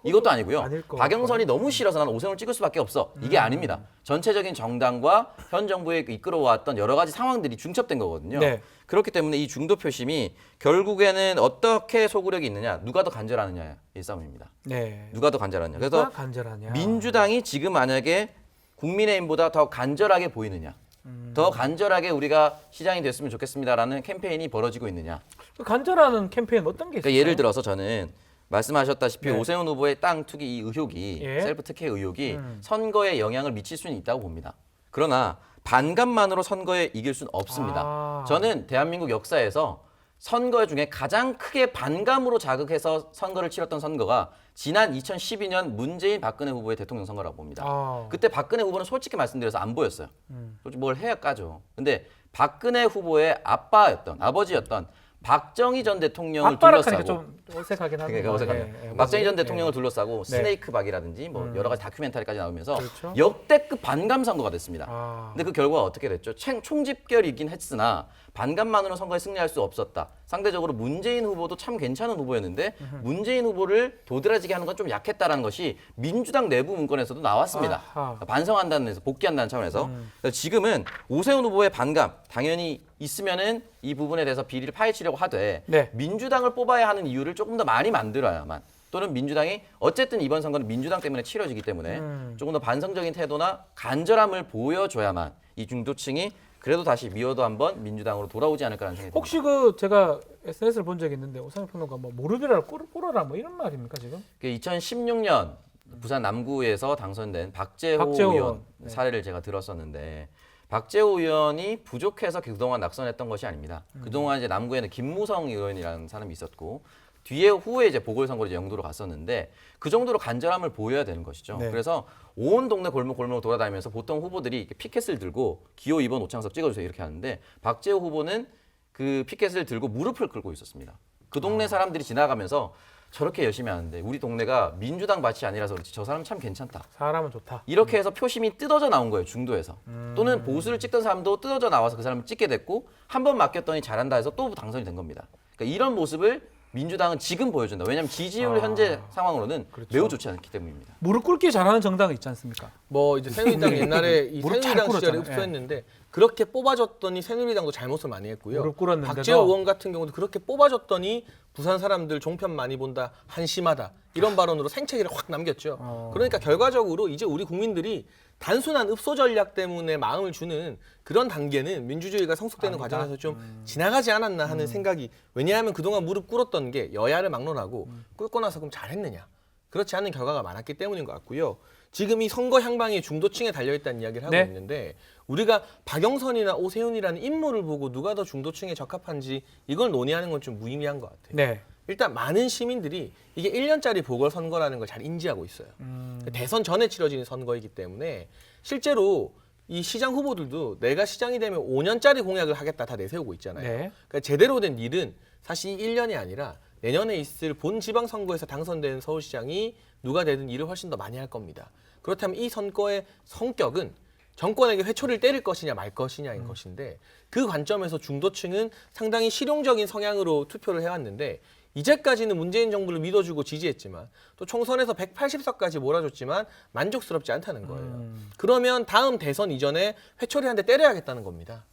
이것도 아니고요. 아닐 것 박영선이 너무 싫어서 나는 오세훈을 찍을 수밖에 없어. 이게 아닙니다. 전체적인 정당과 현 정부에 이끌어왔던 여러 가지 상황들이 중첩된 거거든요. 네. 그렇기 때문에 이 중도 표심이 결국에는 어떻게 소구력이 있느냐, 누가 더 간절하느냐의 싸움입니다. 네. 누가 더 간절하냐. 누가 그래서 간절하냐. 민주당이 지금 만약에 국민의힘보다 더 간절하게 보이느냐, 더 간절하게 우리가 시장이 됐으면 좋겠습니다라는 캠페인이 벌어지고 있느냐. 그 간절하는 캠페인 어떤 게 있어요? 그러니까 예를 들어서 저는 말씀하셨다시피 네. 오세훈 후보의 땅 투기 이 의혹이 예. 셀프 특혜 의혹이 선거에 영향을 미칠 수는 있다고 봅니다. 그러나 반감만으로 선거에 이길 수는 없습니다. 아. 저는 대한민국 역사에서 선거 중에 가장 크게 반감으로 자극해서 선거를 치렀던 선거가 지난 2012년 문재인 박근혜 후보의 대통령 선거라고 봅니다. 아. 그때 박근혜 후보는 솔직히 말씀드려서 안 보였어요. 솔직히 뭘 해야 까죠. 근데 박근혜 후보의 아버지였던 박정희 전 대통령을 아빠락 하니까 둘러싸고 좀 어색하긴 하네요. 그러니까 어색하네요. 예, 예, 박정희 전 예. 대통령을 둘러싸고 네. 스네이크 박이라든지 뭐 여러 가지 다큐멘터리까지 나오면서 그렇죠. 역대급 반감 선거가 됐습니다. 아. 근데 그 결과가 어떻게 됐죠? 총집결이긴 했으나 반감만으로 선거에 승리할 수 없었다. 상대적으로 문재인 후보도 참 괜찮은 후보였는데 문재인 후보를 도드라지게 하는 건 좀 약했다라는 것이 민주당 내부 문건에서도 나왔습니다. 아하. 반성한다는 데서 복귀한다는 차원에서 그래서 지금은 오세훈 후보의 반감 당연히 있으면은 이 부분에 대해서 비리를 파헤치려고 하되 네. 민주당을 뽑아야 하는 이유를 조금 더 많이 만들어야만 또는 민주당이 어쨌든 이번 선거는 민주당 때문에 치러지기 때문에 조금 더 반성적인 태도나 간절함을 보여줘야만 이 중도층이 그래도 다시 미워도 한번 민주당으로 돌아오지 않을까라는 생각이 듭니다. 혹시 그 제가 SNS를 본 적이 있는데 오상희 평론가 뭐 무릎이라 꿇어라 뭐 이런 말입니까 지금? 2016년 부산 남구에서 당선된 박재호 박재호 의원 의원. 네. 사례를 제가 들었었는데 박재호 의원이 부족해서 그동안 낙선했던 것이 아닙니다. 그동안 이제 남구에는 김무성 의원이라는 사람이 있었고 후에 이제 보궐선거로 이제 영도로 갔었는데 그 정도로 간절함을 보여야 되는 것이죠. 네. 그래서 온 동네 골목 돌아다니면서 보통 후보들이 이렇게 피켓을 들고 기호 2번 오창석 찍어주세요 이렇게 하는데 박재호 후보는 그 피켓을 들고 무릎을 꿇고 있었습니다. 그 동네 사람들이 지나가면서 저렇게 열심히 하는데 우리 동네가 민주당 밭이 아니라서 그렇지 저 사람 참 괜찮다. 사람은 좋다. 이렇게 해서 표심이 뜯어져 나온 거예요. 중도에서. 또는 보수를 찍던 사람도 뜯어져 나와서 그 사람을 찍게 됐고 한 번 맡겼더니 잘한다 해서 또 당선이 된 겁니다. 그러니까 이런 모습을 민주당은 지금 보여준다. 왜냐하면 지지율 현재 상황으로는 매우 좋지 않기 때문입니다. 무릎 꿇기 잘하는 정당이 있지 않습니까? 뭐 이제 새누리당 옛날에 이 무릎 잘 새누리당 시절에 꿇었잖아요. 흡수했는데 그렇게 뽑아줬더니 새누리당도 잘못을 많이 했고요. 무릎 꿇었는데도. 박재호 의원 같은 경우도 그렇게 뽑아줬더니 부산 사람들 종편 많이 본다, 한심하다 이런 발언으로 생채기를 확 남겼죠. 그러니까 결과적으로 이제 우리 국민들이 단순한 읍소 전략 때문에 마음을 주는 그런 단계는 민주주의가 성숙되는 아니다. 과정에서 좀 지나가지 않았나 하는 생각이 왜냐하면 그동안 무릎 꿇었던 게 여야를 막론하고 꿇고 나서 그럼 잘했느냐. 그렇지 않은 결과가 많았기 때문인 것 같고요. 지금 이 선거 향방이 중도층에 달려있다는 이야기를 하고 네. 있는데 우리가 박영선이나 오세훈이라는 인물을 보고 누가 더 중도층에 적합한지 이걸 논의하는 건 좀 무의미한 것 같아요. 네. 일단 많은 시민들이 이게 1년짜리 보궐선거라는 걸 잘 인지하고 있어요. 대선 전에 치러지는 선거이기 때문에 실제로 이 시장 후보들도 내가 시장이 되면 5년짜리 공약을 하겠다 다 내세우고 있잖아요. 네. 그러니까 제대로 된 일은 사실 1년이 아니라 내년에 있을 본 지방선거에서 당선된 서울시장이 누가 되든 일을 훨씬 더 많이 할 겁니다. 그렇다면 이 선거의 성격은 정권에게 회초리를 때릴 것이냐 말 것이냐인 것인데 그 관점에서 중도층은 상당히 실용적인 성향으로 투표를 해왔는데 이제까지는 문재인 정부를 믿어주고 지지했지만 또 총선에서 180석까지 몰아줬지만 만족스럽지 않다는 거예요. 그러면 다음 대선 이전에 회초리 한 대 때려야겠다는 겁니다.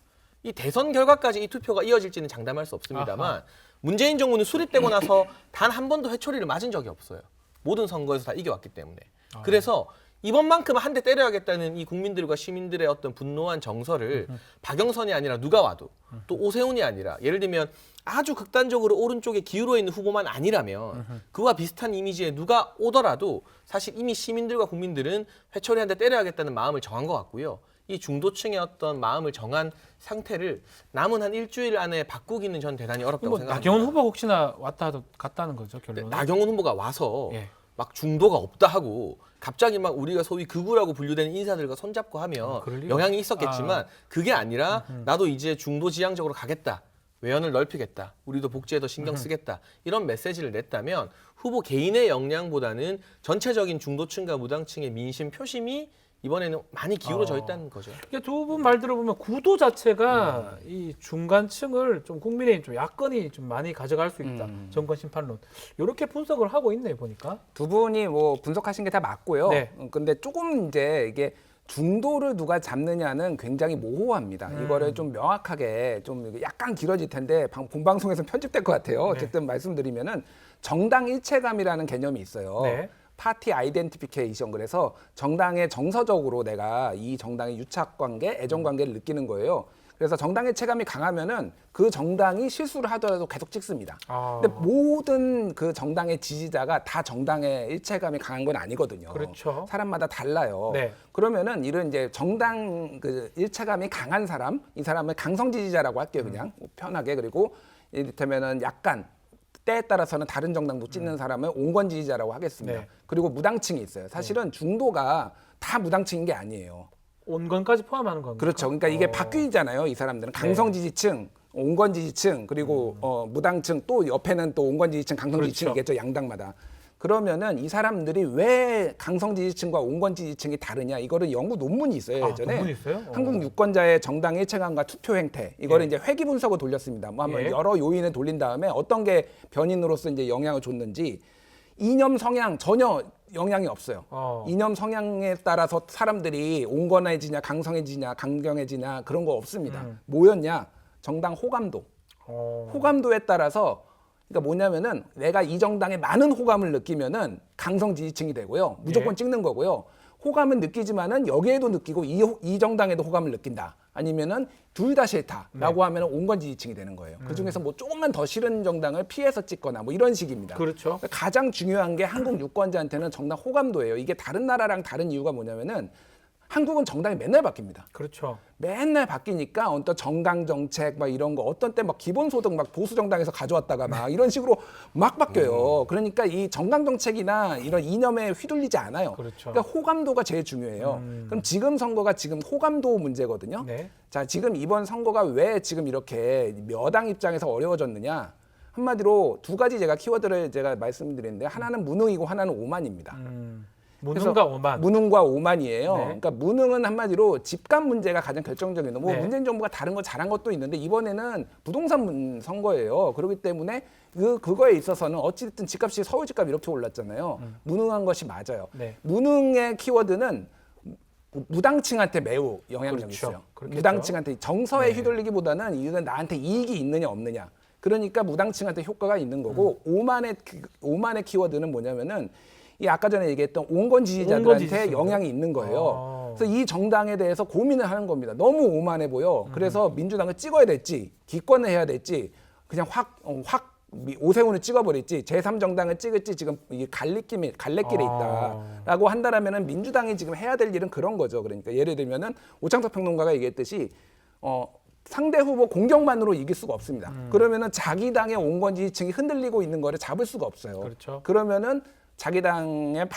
이 대선 결과까지 이 투표가 이어질지는 장담할 수 없습니다만 아하. 문재인 정부는 수립되고 나서 단 한 번도 회초리를 맞은 적이 없어요. 모든 선거에서 다 이겨왔기 때문에. 그래서 이번만큼은 한 대 때려야겠다는 이 국민들과 시민들의 어떤 분노한 정서를 박영선이 아니라 누가 와도 또 오세훈이 아니라 예를 들면 아주 극단적으로 오른쪽에 기울어 있는 후보만 아니라면 그와 비슷한 이미지에 누가 오더라도 사실 이미 시민들과 국민들은 회초리 한 대 때려야겠다는 마음을 정한 것 같고요. 이 중도층의 어떤 마음을 정한 상태를 남은 한 일주일 안에 바꾸기는 전 대단히 어렵다고 뭐 생각합니다. 나경원 후보 혹시나 왔다 갔다는 거죠 결론은? 나경원 후보가 와서 예. 막 중도가 없다 하고 갑자기 막 우리가 소위 극우라고 분류되는 인사들과 손잡고 하면 그럴 리가 영향이 있었겠지만 그게 아니라 나도 이제 중도 지향적으로 가겠다. 외연을 넓히겠다. 우리도 복지에 더 신경 쓰겠다. 이런 메시지를 냈다면 후보 개인의 역량보다는 전체적인 중도층과 무당층의 민심 표심이 이번에는 많이 기울어져 있다는 거죠. 두 분 말 들어보면 구도 자체가 이 중간층을 좀 국민의힘 좀 야권이 좀 많이 가져갈 수 있다. 정권 심판론. 이렇게 분석을 하고 있네요, 보니까. 두 분이 뭐 분석하신 게 다 맞고요. 네. 근데 조금 이제 이게 중도를 누가 잡느냐는 굉장히 모호합니다. 이거를 좀 명확하게 좀 약간 길어질 텐데 본방송에서 편집될 것 같아요. 어쨌든 말씀드리면은 정당 일체감이라는 개념이 있어요. 네. 파티 아이덴티피케이션, 그래서 정당의 정서적으로 내가 이 정당의 유착 관계, 애정 관계를 느끼는 거예요. 그래서 정당의 체감이 강하면은 그 정당이 실수를 하더라도 계속 찍습니다. 아. 근데 모든 그 정당의 지지자가 다 정당의 일체감이 강한 건 아니거든요. 그렇죠. 사람마다 달라요. 네. 그러면은 이런 이제 정당 그 일체감이 강한 사람, 이 사람을 강성 지지자라고 할게요, 그냥 편하게. 그리고 이를테면은 약간 때에 따라서는 다른 정당도 찍는 사람을 온건 지지자라고 하겠습니다. 네. 그리고 무당층이 있어요. 사실은 중도가 다 무당층인 게 아니에요. 온건까지 포함하는 건가요? 그렇죠. 그러니까 이게 바뀌잖아요. 이 사람들은 강성 지지층, 온건 지지층, 그리고 무당층, 또 옆에는 또 온건 지지층, 강성 그렇죠. 지지층이겠죠. 양당마다. 그러면은 이 사람들이 왜 강성 지지층과 온건 지지층이 다르냐? 이거를 연구 논문이 있어요. 예전에 논문이 있어요? 한국 유권자의 정당 일체감과 투표 행태, 이거를 예. 이제 회귀 분석을 돌렸습니다. 뭐 한번 예. 여러 요인을 돌린 다음에 어떤 게 변인으로서 이제 영향을 줬는지, 이념 성향 전혀 영향이 없어요. 이념 성향에 따라서 사람들이 온건해지냐, 강성해지냐, 강경해지냐 그런 거 없습니다. 뭐였냐? 정당 호감도. 호감도에 따라서, 그러니까 뭐냐면은 내가 이 정당에 많은 호감을 느끼면은 강성 지지층이 되고요. 무조건 예. 찍는 거고요. 호감은 느끼지만은 여기에도 느끼고 이 정당에도 호감을 느낀다. 아니면은 둘 다 싫다라고 하면 온건 지지층이 되는 거예요. 그 중에서 뭐 조금만 더 싫은 정당을 피해서 찍거나 뭐 이런 식입니다. 그렇죠. 그러니까 가장 중요한 게 한국 유권자한테는 정당 호감도예요. 이게 다른 나라랑 다른 이유가 뭐냐면은 한국은 정당이 맨날 바뀝니다. 그렇죠. 맨날 바뀌니까 어떤 정강 정책 막 이런 거, 어떤 때 막 기본소득 막 보수 정당에서 가져왔다가 막 이런 식으로 막 바뀌어요. 그러니까 이 정강 정책이나 이런 이념에 휘둘리지 않아요. 그렇죠. 그러니까 호감도가 제일 중요해요. 그럼 지금 선거가 지금 호감도 문제거든요. 네. 자, 지금 이번 선거가 왜 지금 이렇게 여당 입장에서 어려워졌느냐? 한마디로 두 가지 제가 키워드를 제가 말씀드리는데, 하나는 무능이고 하나는 오만입니다. 무능과 오만. 무능과 오만이에요. 네. 그러니까 무능은 한마디로 집값 문제가 가장 결정적인 거. 뭐 네. 문재인 정부가 다른 거 잘한 것도 있는데 이번에는 부동산 선거예요. 그렇기 때문에 그거에 있어서는 어찌됐든 집값이 서울 집값 이렇게 올랐잖아요. 무능한 것이 맞아요. 네. 무능의 키워드는 무당층한테 매우 영향력이 그렇죠. 있어요. 그렇겠죠. 무당층한테 정서에 네. 휘둘리기보다는 이거는 나한테 이익이 있느냐 없느냐. 그러니까 무당층한테 효과가 있는 거고, 오만의 키워드는 뭐냐면은 이 아까 전에 얘기했던 온건 지지자들한테 지지층들. 영향이 있는 거예요. 그래서 이 정당에 대해서 고민을 하는 겁니다. 너무 오만해 보여. 그래서 민주당을 찍어야 될지, 기권을 해야 될지, 그냥 확 오세훈을 찍어버릴지, 제3정당을 찍을지 지금 이 갈래길에 있다라고 한다라면은 민주당이 지금 해야 될 일은 그런 거죠. 그러니까 예를 들면은 오창석 평론가가 얘기했듯이 상대 후보 공격만으로 이길 수가 없습니다. 그러면은 자기 당의 온건 지지층이 흔들리고 있는 거를 잡을 수가 없어요. 그렇죠. 그러면은 자기 당의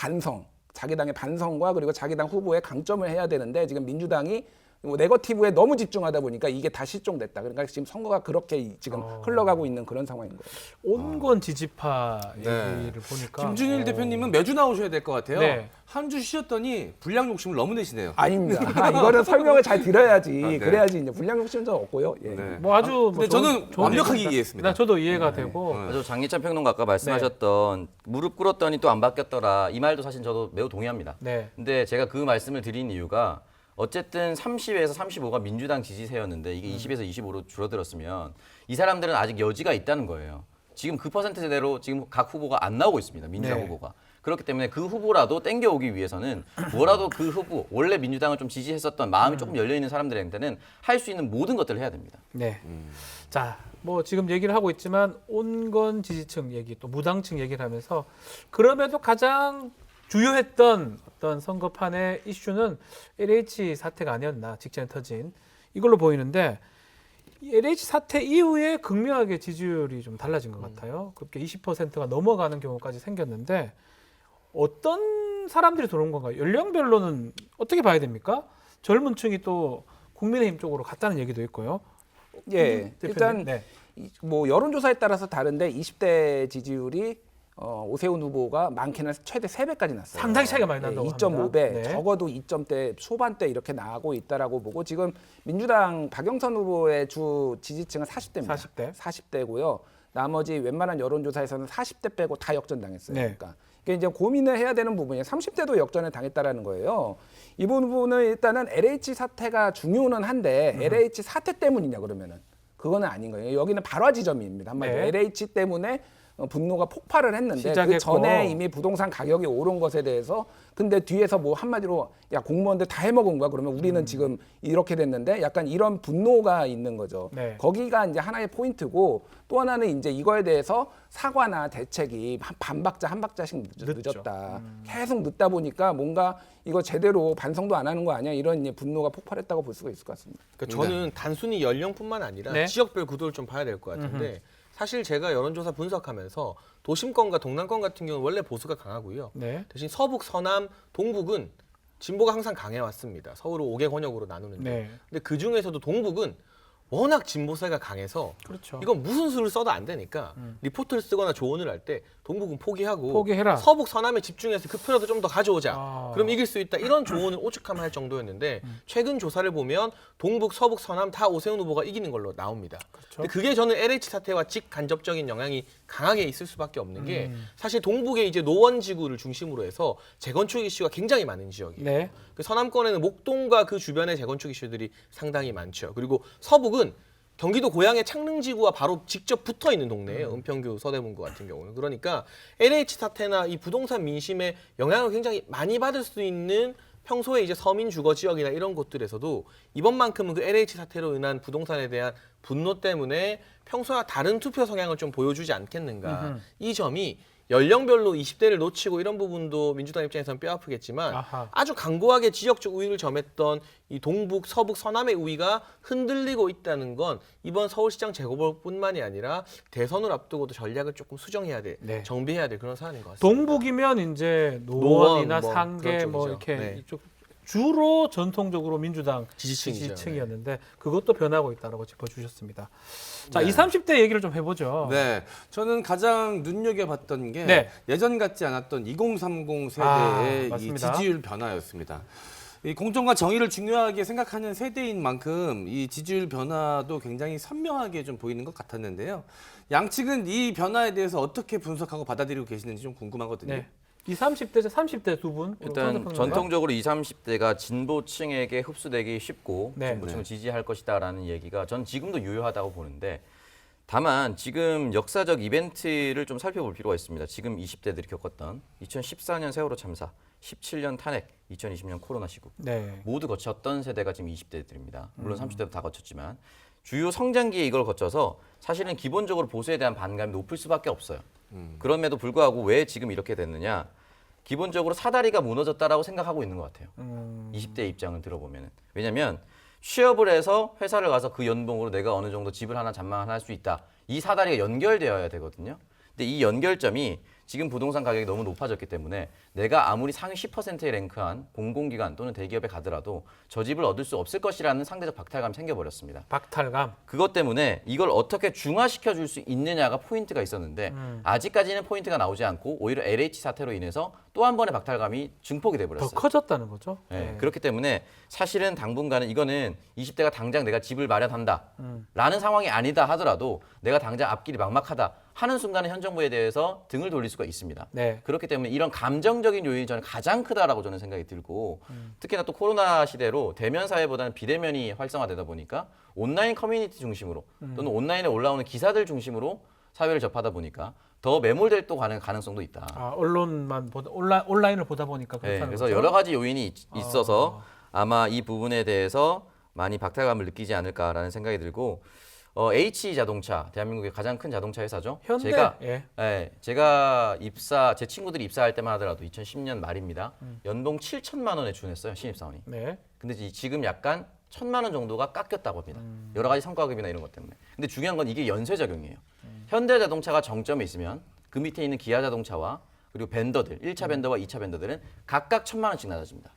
반성과 그리고 자기 당 후보의 강점을 해야 되는데, 지금 민주당이 뭐 네거티브에 너무 집중하다 보니까 이게 다 실종됐다. 그러니까 지금 선거가 그렇게 지금 흘러가고 있는 그런 상황인 거예요. 온건 지지파 네. 얘기를 보니까 김준일 대표님은 매주 나오셔야 될 것 같아요. 네. 한 주 쉬었더니 불량 욕심을 너무 내시네요. 아닙니다. 이거는 설명을 잘 드려야지. 네. 그래야지 이제 불량 욕심은 좀 없고요. 예. 네. 뭐 아주 근데 저는 완벽하게 이해했습니다. 저도 이해가 되고 그래서 장예찬 평론가 아까 말씀하셨던 무릎 꿇었더니 또 안 바뀌었더라, 이 말도 사실 저도 매우 동의합니다. 네. 근데 제가 그 말씀을 드린 이유가, 어쨌든 30에서 35가 민주당 지지세였는데 이게 20에서 25로 줄어들었으면 이 사람들은 아직 여지가 있다는 거예요. 지금 그 퍼센트대로 지금 각 후보가 안 나오고 있습니다. 민주당 네. 후보가. 그렇기 때문에 그 후보라도 땡겨오기 위해서는 뭐라도 그 후보, 원래 민주당을 좀 지지했었던 마음이 조금 열려있는 사람들한테는 할 수 있는 모든 것들을 해야 됩니다. 네. 자, 뭐 지금 얘기를 하고 있지만 온건 지지층 얘기, 또 무당층 얘기를 하면서, 그럼에도 가장 주요했던 어떤 선거판의 이슈는 LH 사태가 아니었나, 직전에 터진 이걸로 보이는데, 이 LH 사태 이후에 극명하게 지지율이 좀 달라진 것 같아요. 그렇게 20%가 넘어가는 경우까지 생겼는데, 어떤 사람들이 들어온 건가요? 연령별로는 어떻게 봐야 됩니까? 젊은 층이 또 국민의힘 쪽으로 갔다는 얘기도 있고요. 예. 대표님. 일단 네. 뭐 여론조사에 따라서 다른데 20대 지지율이 오세훈 후보가 많게는 최대 3배까지 났어요. 상당히 차이가 많이 난다고 합니다. 2.5배, 네. 적어도 2점대 초반대 이렇게 나가고 있다라고 보고 지금 민주당 박영선 후보의 주 지지층은 40대입니다. 40대. 40대고요. 나머지 웬만한 여론조사에서는 40대 빼고 다 역전당했어요. 네. 그러니까 이게 이제 고민을 해야 되는 부분이에요. 30대도 역전을 당했다라는 거예요. 이 부분은 일단은 LH 사태가 중요는 한데 LH 사태 때문이냐 그러면은 그거는 아닌 거예요. 여기는 발화 지점입니다. 한마디로 네. LH 때문에 분노가 폭발을 했는데 시작했고. 그 전에 이미 부동산 가격이 오른 것에 대해서 근데 뒤에서 뭐 한마디로 야 공무원들 다 해먹은 거야 그러면 우리는 지금 이렇게 됐는데 약간 이런 분노가 있는 거죠. 네. 거기가 이제 하나의 포인트고 또 하나는 이제 이거에 대해서 사과나 대책이 반 박자 한 박자씩 늦었다. 계속 늦다 보니까 뭔가 이거 제대로 반성도 안 하는 거 아니야 이런 이제 분노가 폭발했다고 볼 수가 있을 것 같습니다. 그러니까 저는 단순히 연령뿐만 아니라 네. 지역별 구도를 좀 봐야 될 것 같은데 사실 제가 여론조사 분석하면서 도심권과 동남권 같은 경우는 원래 보수가 강하고요. 네. 대신 서북, 서남, 동북은 진보가 항상 강해왔습니다. 서울을 5개 권역으로 나누는데. 네. 근데 그 중에서도 동북은 워낙 진보세가 강해서 그렇죠. 이건 무슨 수를 써도 안 되니까 리포트를 쓰거나 조언을 할 때 동북은 포기하고 포기해라. 서북 서남에 집중해서 그 표라도 좀 더 가져오자. 아. 그럼 이길 수 있다. 이런 조언을 오죽하면 할 정도였는데 최근 조사를 보면 동북, 서북, 서남 다 오세훈 후보가 이기는 걸로 나옵니다. 그렇죠. 근데 그게 저는 LH 사태와 직간접적인 영향이 강하게 있을 수밖에 없는 게 사실 동북에 이제 노원 지구를 중심으로 해서 재건축 이슈가 굉장히 많은 지역이에요. 네. 그 서남권에는 목동과 그 주변의 재건축 이슈들이 상당히 많죠. 그리고 서북은 경기도 고양의 창릉지구와 바로 직접 붙어 있는 동네예요. 은평구, 서대문구 같은 경우는. 그러니까 LH 사태나 이 부동산 민심에 영향을 굉장히 많이 받을 수 있는 평소에 이제 서민 주거 지역이나 이런 곳들에서도 이번만큼은 그 LH 사태로 인한 부동산에 대한 분노 때문에 평소와 다른 투표 성향을 좀 보여주지 않겠는가. 이 점이 연령별로 20대를 놓치고 이런 부분도 민주당 입장에서는 뼈아프겠지만 아하. 아주 강고하게 지역적 우위를 점했던 이 동북, 서북, 서남의 우위가 흔들리고 있다는 건 이번 서울시장 재보궐뿐만이 아니라 대선을 앞두고도 전략을 조금 수정해야 돼, 네. 정비해야 될 그런 사안인 것 같습니다. 동북이면 이제 노원이나 노원, 뭐 상계 그런 뭐 쪽이죠. 이렇게 네. 이쪽 주로 전통적으로 민주당 지지층이죠. 지지층이었는데 그것도 변하고 있다라고 짚어주셨습니다. 자, 네. 20, 30대 얘기를 좀 해보죠. 네, 저는 가장 눈여겨봤던 게 네. 예전 같지 않았던 2030 아, 세대의 이 맞습니다. 지지율 변화였습니다. 이 공정과 정의를 중요하게 생각하는 세대인 만큼 이 지지율 변화도 굉장히 선명하게 좀 보이는 것 같았는데요. 양측은 이 변화에 대해서 어떻게 분석하고 받아들이고 계시는지 좀 궁금하거든요. 네. 20, 30대, 30대 두 분. 일단 전통적으로 20, 30대가 진보층에게 흡수되기 쉽고 네. 진보층을 지지할 것이다라는 얘기가 전 지금도 유효하다고 보는데 다만 지금 역사적 이벤트를 좀 살펴볼 필요가 있습니다. 지금 20대들이 겪었던 2014년 세월호 참사, 17년 탄핵, 2020년 코로나 시국 네. 모두 거쳤던 세대가 지금 20대들입니다. 물론 30대도 다 거쳤지만 주요 성장기에 이걸 거쳐서 사실은 기본적으로 보수에 대한 반감이 높을 수밖에 없어요. 그럼에도 불구하고 왜 지금 이렇게 됐느냐? 기본적으로 사다리가 무너졌다라고 생각하고 있는 것 같아요. 20대 입장을 들어보면. 왜냐하면 취업을 해서 회사를 가서 그 연봉으로 내가 어느 정도 집을 하나 잔망을 할 수 있다. 이 사다리가 연결되어야 되거든요. 근데 이 연결점이 지금 부동산 가격이 너무 높아졌기 때문에 내가 아무리 상위 10%에 랭크한 공공기관 또는 대기업에 가더라도 저 집을 얻을 수 없을 것이라는 상대적 박탈감이 생겨버렸습니다. 박탈감. 그것 때문에 이걸 어떻게 중화시켜 줄 수 있느냐가 포인트가 있었는데 아직까지는 포인트가 나오지 않고 오히려 LH 사태로 인해서 또 한 번의 박탈감이 증폭이 더 돼버렸어요. 커졌다는 거죠. 네, 그렇기 때문에 사실은 당분간은 이거는 20대가 당장 내가 집을 마련한다 라는 상황이 아니다 하더라도 내가 당장 앞길이 막막하다 하는 순간에 현 정부에 대해서 등을 돌릴 수가 있습니다. 네. 그렇기 때문에 이런 감정적인 요인이 저는 가장 크다라고 저는 생각이 들고 특히나 또 코로나 시대로 대면 사회보다는 비대면이 활성화되다 보니까 온라인 커뮤니티 중심으로 또는 온라인에 올라오는 기사들 중심으로 사회를 접하다 보니까 더 매몰될 또 가능성도 있다. 아, 언론만 보다 온라인을 보다 보니까 네, 그렇다는 그래서 거죠. 여러 가지 요인이 있어서 아마 이 부분에 대해서 많이 박탈감을 느끼지 않을까라는 생각이 들고 H 자동차 대한민국의 가장 큰 자동차 회사죠. 현대. 제가 제 친구들이 입사할 때만 하더라도 2010년 말입니다. 연봉 7천만 원에 준했어요 신입사원이. 네. 근데 지금 약간 1,000만 원 정도가 깎였다고 합니다. 여러 가지 성과급이나 이런 것 때문에. 근데 중요한 건 이게 연쇄 적용이에요. 현대자동차가 정점에 있으면 그 밑에 있는 기아자동차와 그리고 벤더들, 1차 벤더와 2차 벤더들은 각각 1,000만 원씩 낮아집니다.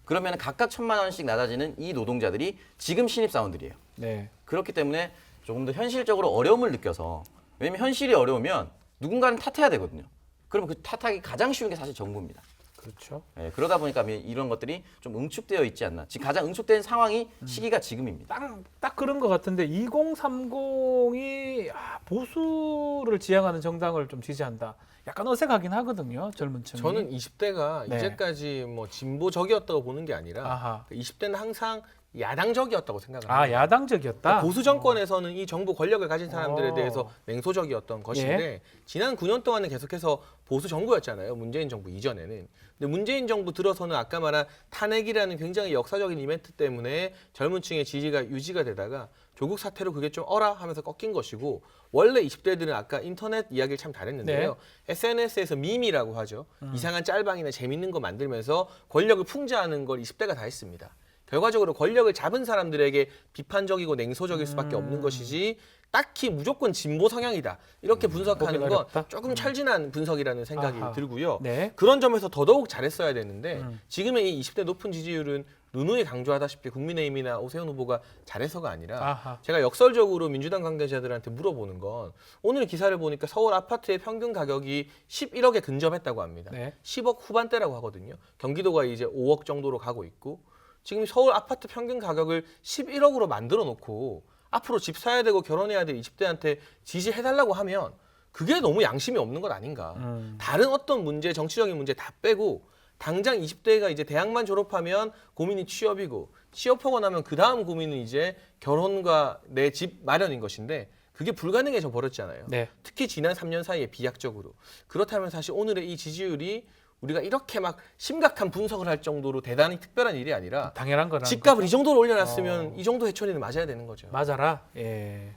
그러면 각각 1,000만 원씩 낮아지는 이 노동자들이 지금 신입사원들이에요. 네. 그렇기 때문에 조금 더 현실적으로 어려움을 느껴서 왜냐면 현실이 어려우면 누군가는 탓해야 되거든요. 그러면 그 탓하기 가장 쉬운 게 사실 정부입니다. 그렇죠. 예, 그러다 보니까 이런 것들이 좀 응축되어 있지 않나. 지금 가장 응축된 상황이 시기가 지금입니다. 딱 그런 것 같은데 2030이 보수를 지향하는 정당을 좀 지지한다. 약간 어색하긴 하거든요. 젊은 층이. 저는 20대가 네. 이제까지 뭐 진보적이었다고 보는 게 아니라 아하. 20대는 항상 야당적이었다고 생각합니다. 야당적이었다. 보수 정권에서는 이 정부 권력을 가진 사람들에 어. 대해서 냉소적이었던 것인데 지난 9년 동안은 계속해서 보수 정부였잖아요. 문재인 정부 이전에는. 근데 문재인 정부 들어서는 아까 말한 탄핵이라는 굉장히 역사적인 이벤트 때문에 젊은 층의 지지가 유지가 되다가 조국 사태로 그게 좀 어라 하면서 꺾인 것이고 원래 20대들은 아까 인터넷 이야기를 참 잘했는데요. SNS에서 밈이라고 하죠. 이상한 짤방이나 재밌는 거 만들면서 권력을 풍자하는 걸 20대가 다 했습니다. 결과적으로 권력을 잡은 사람들에게 비판적이고 냉소적일 수밖에 없는 것이지 딱히 무조건 진보 성향이다 이렇게 분석하는 보기가 건 어렵다? 조금 철진한 분석이라는 생각이 아하. 들고요. 네. 그런 점에서 더더욱 잘했어야 되는데 지금의 이 20대 높은 지지율은 누누이 강조하다시피 국민의힘이나 오세훈 후보가 잘해서가 아니라 아하. 제가 역설적으로 민주당 관계자들한테 물어보는 건 오늘 기사를 보니까 서울 아파트의 평균 가격이 11억에 근접했다고 합니다. 네. 10억 후반대라고 하거든요. 경기도가 이제 5억 정도로 가고 있고 지금 서울 아파트 평균 가격을 11억으로 만들어 놓고 앞으로 집 사야 되고 결혼해야 될 20대한테 지지해달라고 하면 그게 너무 양심이 없는 것 아닌가. 다른 어떤 문제, 정치적인 문제 다 빼고 당장 20대가 이제 대학만 졸업하면 고민이 취업이고 취업하고 나면 그 다음 고민은 이제 결혼과 내 집 마련인 것인데 그게 불가능해져 버렸잖아요. 네. 특히 지난 3년 사이에 비약적으로. 그렇다면 사실 오늘의 이 지지율이 우리가 이렇게 막 심각한 분석을 할 정도로 대단히 특별한 일이 아니라 당연한 거라는 집값을 거죠. 이 정도로 올려놨으면 이 정도 해초리는 맞아야 되는 거죠. 맞아라. 예.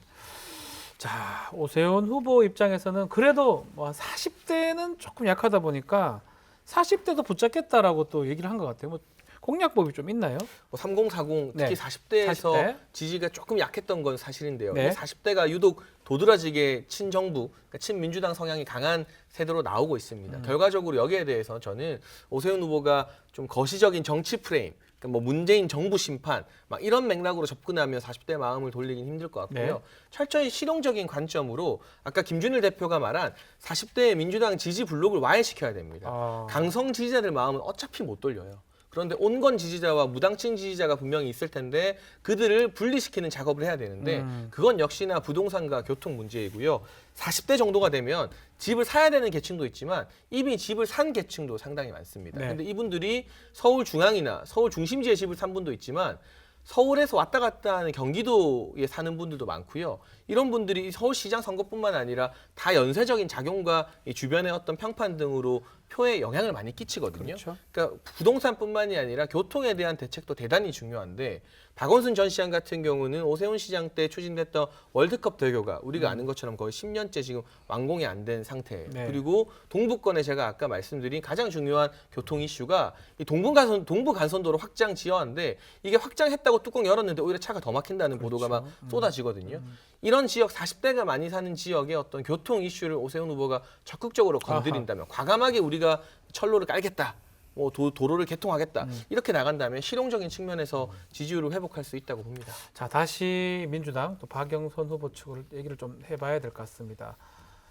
자, 오세훈 후보 입장에서는 그래도 뭐 40대는 조금 약하다 보니까 40대도 붙잡겠다라고 또 얘기를 한 것 같아요. 뭐 공약법이 좀 있나요? 뭐 3040 네. 특히 40대에서 40대. 지지가 조금 약했던 건 사실인데요. 네. 40대가 유독 도드라지게 친정부, 그러니까 친민주당 성향이 강한 세대로 나오고 있습니다. 결과적으로 여기에 대해서 저는 오세훈 후보가 좀 거시적인 정치 프레임, 그러니까 뭐 문재인 정부 심판 막 이런 맥락으로 접근하면 40대 마음을 돌리긴 힘들 것 같고요. 네. 철저히 실용적인 관점으로 아까 김준일 대표가 말한 40대의 민주당 지지 블록을 와해시켜야 됩니다. 강성 지지자들 마음은 어차피 못 돌려요. 그런데 온건 지지자와 무당층 지지자가 분명히 있을 텐데 그들을 분리시키는 작업을 해야 되는데 그건 역시나 부동산과 교통 문제이고요. 40대 정도가 되면 집을 사야 되는 계층도 있지만 이미 집을 산 계층도 상당히 많습니다. 네. 근데 이분들이 서울 중앙이나 서울 중심지에 집을 산 분도 있지만 서울에서 왔다 갔다 하는 경기도에 사는 분들도 많고요. 이런 분들이 서울시장 선거뿐만 아니라 다 연쇄적인 작용과 이 주변의 어떤 평판 등으로 표에 영향을 많이 끼치거든요. 그렇죠. 그러니까 부동산뿐만이 아니라 교통에 대한 대책도 대단히 중요한데 박원순 전 시장 같은 경우는 오세훈 시장 때 추진됐던 월드컵 대교가 우리가 아는 것처럼 거의 10년째 지금 완공이 안 된 상태. 네. 그리고 동부권에 제가 아까 말씀드린 가장 중요한 교통 이슈가 이 동부 간선도로 확장 지어한데 이게 확장했다고 뚜껑 열었는데 오히려 차가 더 막힌다는 보도가 막 쏟아지거든요. 이런 지역 40대가 많이 사는 지역의 어떤 교통 이슈를 오세훈 후보가 적극적으로 건드린다면 과감하게 우리가 철로를 깔겠다. 뭐 도로를 개통하겠다. 이렇게 나간다면 실용적인 측면에서 지지율을 회복할 수 있다고 봅니다. 자, 다시 민주당 또 박영선 후보 측을 얘기를 좀 해봐야 될 것 같습니다.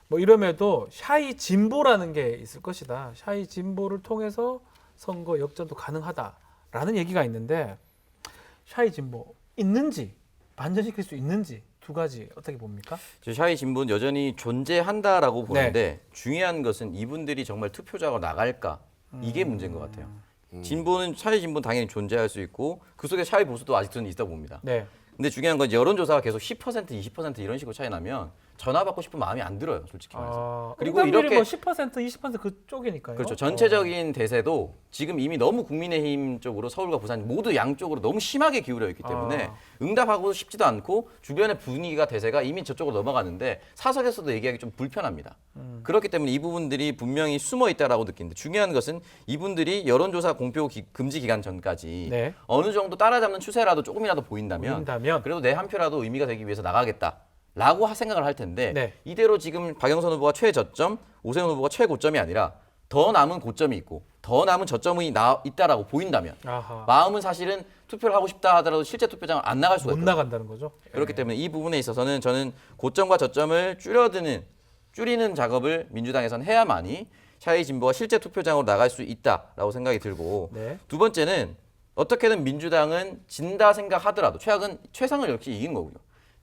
뭐 이름에도 샤이 진보라는 게 있을 것이다. 샤이 진보를 통해서 선거 역전도 가능하다라는 얘기가 있는데 샤이 진보 있는지 반전시킬 수 있는지 두 가지 어떻게 봅니까? 샤이 진보는 여전히 존재한다라고 보는데 중요한 것은 이분들이 정말 투표자가 나갈까 이게 문제인 것 같아요. 진보는 샤이 진보는 당연히 존재할 수 있고 그 속에 샤이 보수도 아직도 있다 봅니다. 네. 근데 중요한 건 여론조사가 계속 10%, 20% 이런 식으로 차이 나면 전화 받고 싶은 마음이 안 들어요, 솔직히 말해서. 그리고 그리고 이렇게 뭐 10%, 20% 그쪽이니까요. 그렇죠. 전체적인 대세도 지금 이미 너무 국민의힘 쪽으로 서울과 부산 모두 양쪽으로 너무 심하게 기울어 있기 때문에 응답하고 싶지도 않고 주변의 분위기가 대세가 이미 저쪽으로 넘어가는데 사석에서도 얘기하기 좀 불편합니다. 그렇기 때문에 이 부분들이 분명히 숨어 있다라고 느끼는데 중요한 것은 이분들이 여론조사 공표 금지 기간 전까지 네. 어느 정도 따라잡는 추세라도 조금이라도 보인다면 그래도 내 한 표라도 의미가 되기 위해서 나가겠다. 라고 생각을 할 텐데 네. 이대로 지금 박영선 후보가 최저점, 오세훈 후보가 최고점이 아니라 더 남은 고점이 있고 더 남은 저점이 있다라고 보인다면 아하. 마음은 사실은 투표를 하고 싶다 하더라도 실제 투표장을 안 나갈 수가 못 있거든요. 나간다는 거죠. 그렇기 때문에 이 부분에 있어서는 저는 고점과 저점을 줄이는 작업을 민주당에서는 해야만이 샤이 진보가 실제 투표장으로 나갈 수 있다라고 생각이 들고 네. 두 번째는 어떻게든 민주당은 진다 생각하더라도 최상을 역시 이긴 거고요.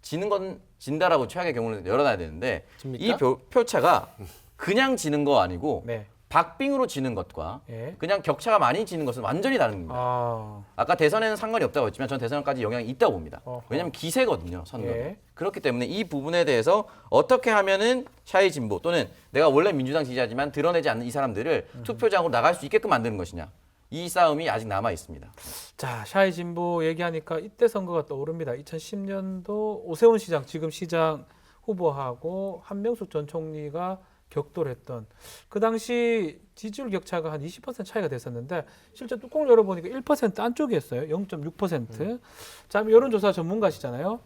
지는 건 진다라고 최악의 경우는 열어놔야 되는데 집니까? 이 표차가 그냥 지는 거 아니고 네. 박빙으로 지는 것과 예. 그냥 격차가 많이 지는 것은 완전히 다른 겁니다. 아. 아까 대선에는 상관이 없다고 했지만 저는 대선까지 영향이 있다고 봅니다. 어허. 왜냐하면 기세거든요, 선거는. 예. 그렇기 때문에 이 부분에 대해서 어떻게 하면은 샤이 진보 또는 내가 원래 민주당 지지하지만 드러내지 않는 이 사람들을 투표장으로 나갈 수 있게끔 만드는 것이냐. 이 싸움이 아직 남아 있습니다. 자, 샤이 진보 얘기하니까 이때 선거가 떠오릅니다. 2010년도 오세훈 시장, 지금 시장 후보하고 한명숙 전 총리가 격돌했던 그 당시 지지율 격차가 한 20% 차이가 됐었는데 실제 뚜껑을 열어보니까 1% 안쪽이었어요. 0.6%. 자, 여론조사 전문가시잖아요.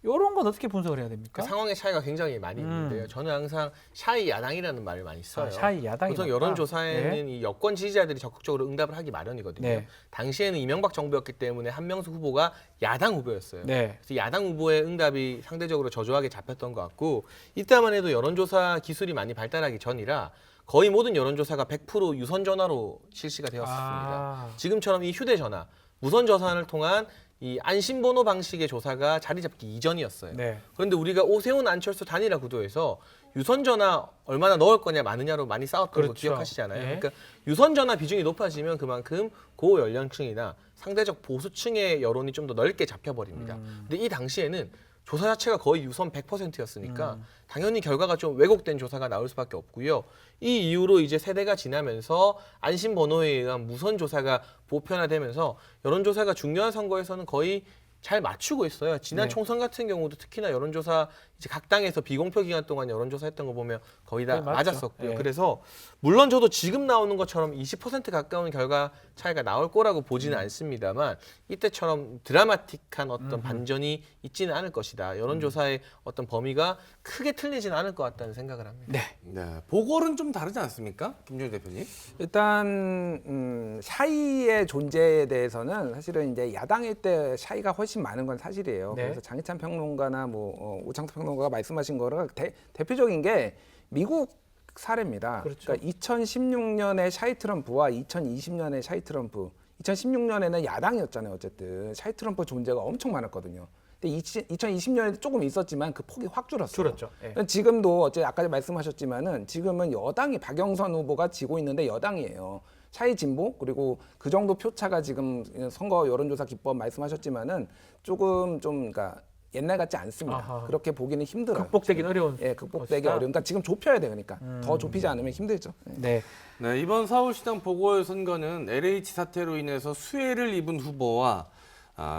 이런 건 어떻게 분석을 해야 됩니까? 그 상황의 차이가 굉장히 많이 있는데요. 저는 항상 샤이 야당이라는 말을 많이 써요. 아, 샤이 야당이 보통 맞다. 여론조사에는 이 여권 지지자들이 적극적으로 응답을 하기 마련이거든요. 네. 당시에는 이명박 정부였기 때문에 한명숙 후보가 야당 후보였어요. 네. 그래서 야당 후보의 응답이 상대적으로 저조하게 잡혔던 것 같고 이때만 해도 여론조사 기술이 많이 발달하기 전이라 거의 모든 여론조사가 100% 유선 전화로 실시가 되었습니다. 아. 지금처럼 이 휴대전화, 무선 전화를 통한 이 안심번호 방식의 조사가 자리 잡기 이전이었어요. 네. 그런데 우리가 오세훈 안철수 단일화 구도에서 유선 전화 얼마나 넣을 거냐 마느냐로 많이 싸웠던 거 그렇죠. 기억하시잖아요. 예. 그러니까 유선 전화 비중이 높아지면 그만큼 고연령층이나 상대적 보수층의 여론이 좀 더 넓게 잡혀버립니다. 근데 이 당시에는 조사 자체가 거의 유선 100%였으니까 당연히 결과가 좀 왜곡된 조사가 나올 수밖에 없고요. 이 이후로 이제 세대가 지나면서 안심번호에 의한 무선 조사가 보편화되면서 여론조사가 중요한 선거에서는 거의 잘 맞추고 있어요. 지난 네. 총선 같은 경우도 특히나 여론조사 이제 각 당에서 비공표 기간 동안 여론조사했던 거 보면 거의 다 거의 맞죠. 맞았었고요. 예. 그래서 물론 저도 지금 나오는 것처럼 20% 가까운 결과 차이가 나올 거라고 보지는 않습니다만 이때처럼 드라마틱한 어떤 반전이 있지는 않을 것이다. 여론조사의 어떤 범위가 크게 틀리지는 않을 것 같다는 생각을 합니다. 네. 네, 보궐은 좀 다르지 않습니까, 김종인 대표님? 일단 샤이의 존재에 대해서는 사실은 이제 야당일 때 샤이가 훨씬 많은 건 사실이에요. 네. 그래서 장희찬 평론가나 뭐 오창석 평론가가 말씀하신 거를 대표적인 게 미국 사례입니다. 그렇죠. 그러니까 2016년에 샤이 트럼프와 2020년에 샤이 트럼프. 2016년에는 야당이었잖아요. 어쨌든 샤이 트럼프 존재가 엄청 많았거든요. 근데 2020년에도 조금 있었지만 그 폭이 확 줄었어요. 줄었죠. 예. 지금도 어제 아까 말씀하셨지만은 지금은 여당이 박영선 후보가 지고 있는데 여당이에요. 샤이 진보 그리고 그 정도 표차가 지금 선거 여론조사 기법 말씀하셨지만은 조금 좀 그러니까 옛날 같지 않습니다. 아하. 그렇게 보기는 힘들어요. 극복되긴 어려운. 예, 극복되기 것이다. 어려운. 그러니까 지금 좁혀야 돼. 그러니까 더 좁히지 않으면 힘들죠. 예. 네. 네, 이번 서울시장 보궐선거는 LH 사태로 인해서 수혜를 입은 후보와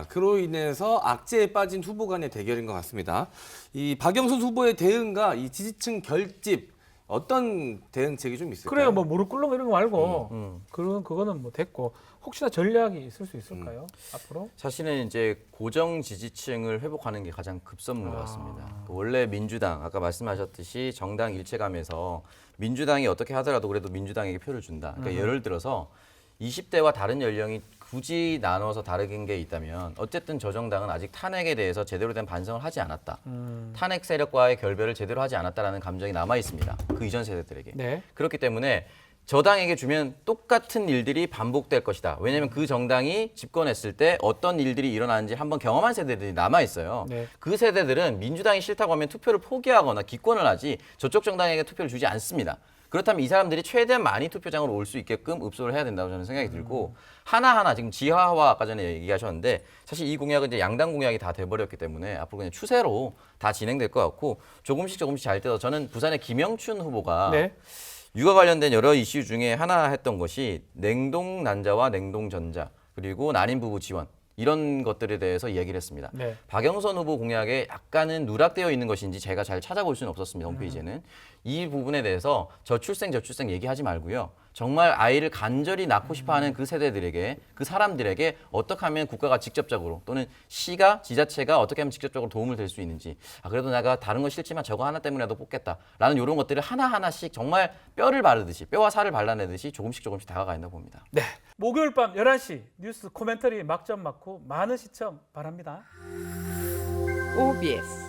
그로 인해서 악재에 빠진 후보 간의 대결인 것 같습니다. 이 박영선 후보의 대응과 이 지지층 결집 어떤 대응책이 좀 있을까요? 그래요. 뭐 무릎 꿇는 거 이런 거 말고 그거는 뭐 됐고 혹시나 전략이 있을 수 있을까요? 앞으로? 사실은 이제 고정 지지층을 회복하는 게 가장 급선무인 것 같습니다. 원래 민주당 아까 말씀하셨듯이 정당 일체감에서 민주당이 어떻게 하더라도 그래도 민주당에게 표를 준다. 그러니까 예를 들어서 20대와 다른 연령이 굳이 나눠서 다른 게 있다면 어쨌든 저 정당은 아직 탄핵에 대해서 제대로 된 반성을 하지 않았다. 탄핵 세력과의 결별을 제대로 하지 않았다라는 감정이 남아 있습니다. 그 이전 세대들에게. 네. 그렇기 때문에 저당에게 주면 똑같은 일들이 반복될 것이다. 왜냐하면 그 정당이 집권했을 때 어떤 일들이 일어나는지 한번 경험한 세대들이 남아 있어요. 네. 그 세대들은 민주당이 싫다고 하면 투표를 포기하거나 기권을 하지 저쪽 정당에게 투표를 주지 않습니다. 그렇다면 이 사람들이 최대한 많이 투표장으로 올 수 있게끔 읍소를 해야 된다고 저는 생각이 들고 하나하나 지금 지하화 아까 전에 얘기하셨는데 사실 이 공약은 이제 양당 공약이 다 돼버렸기 때문에 앞으로 그냥 추세로 다 진행될 것 같고 조금씩 잘 돼서 저는 부산의 김영춘 후보가 네. 육아 관련된 여러 이슈 중에 하나 했던 것이 냉동 난자와 냉동 전자 그리고 난임 부부 지원 이런 것들에 대해서 이야기를 했습니다. 네. 박영선 후보 공약에 약간은 누락되어 있는 것인지 제가 잘 찾아볼 수는 없었습니다. 홈페이지에는. 이 부분에 대해서 저출생 얘기하지 말고요. 정말 아이를 간절히 낳고 싶어하는 그 세대들에게 그 사람들에게 어떻게 하면 국가가 직접적으로 또는 시가 지자체가 어떻게 하면 직접적으로 도움을 될 수 있는지 그래도 내가 다른 거 싫지만 저거 하나 때문이라도 뽑겠다라는 이런 것들을 하나하나씩 정말 뼈를 바르듯이 뼈와 살을 발라내듯이 조금씩 다가가 있나 봅니다. 네. 목요일 밤 11시 뉴스 코멘터리 막점 맞고 많은 시청 바랍니다. OBS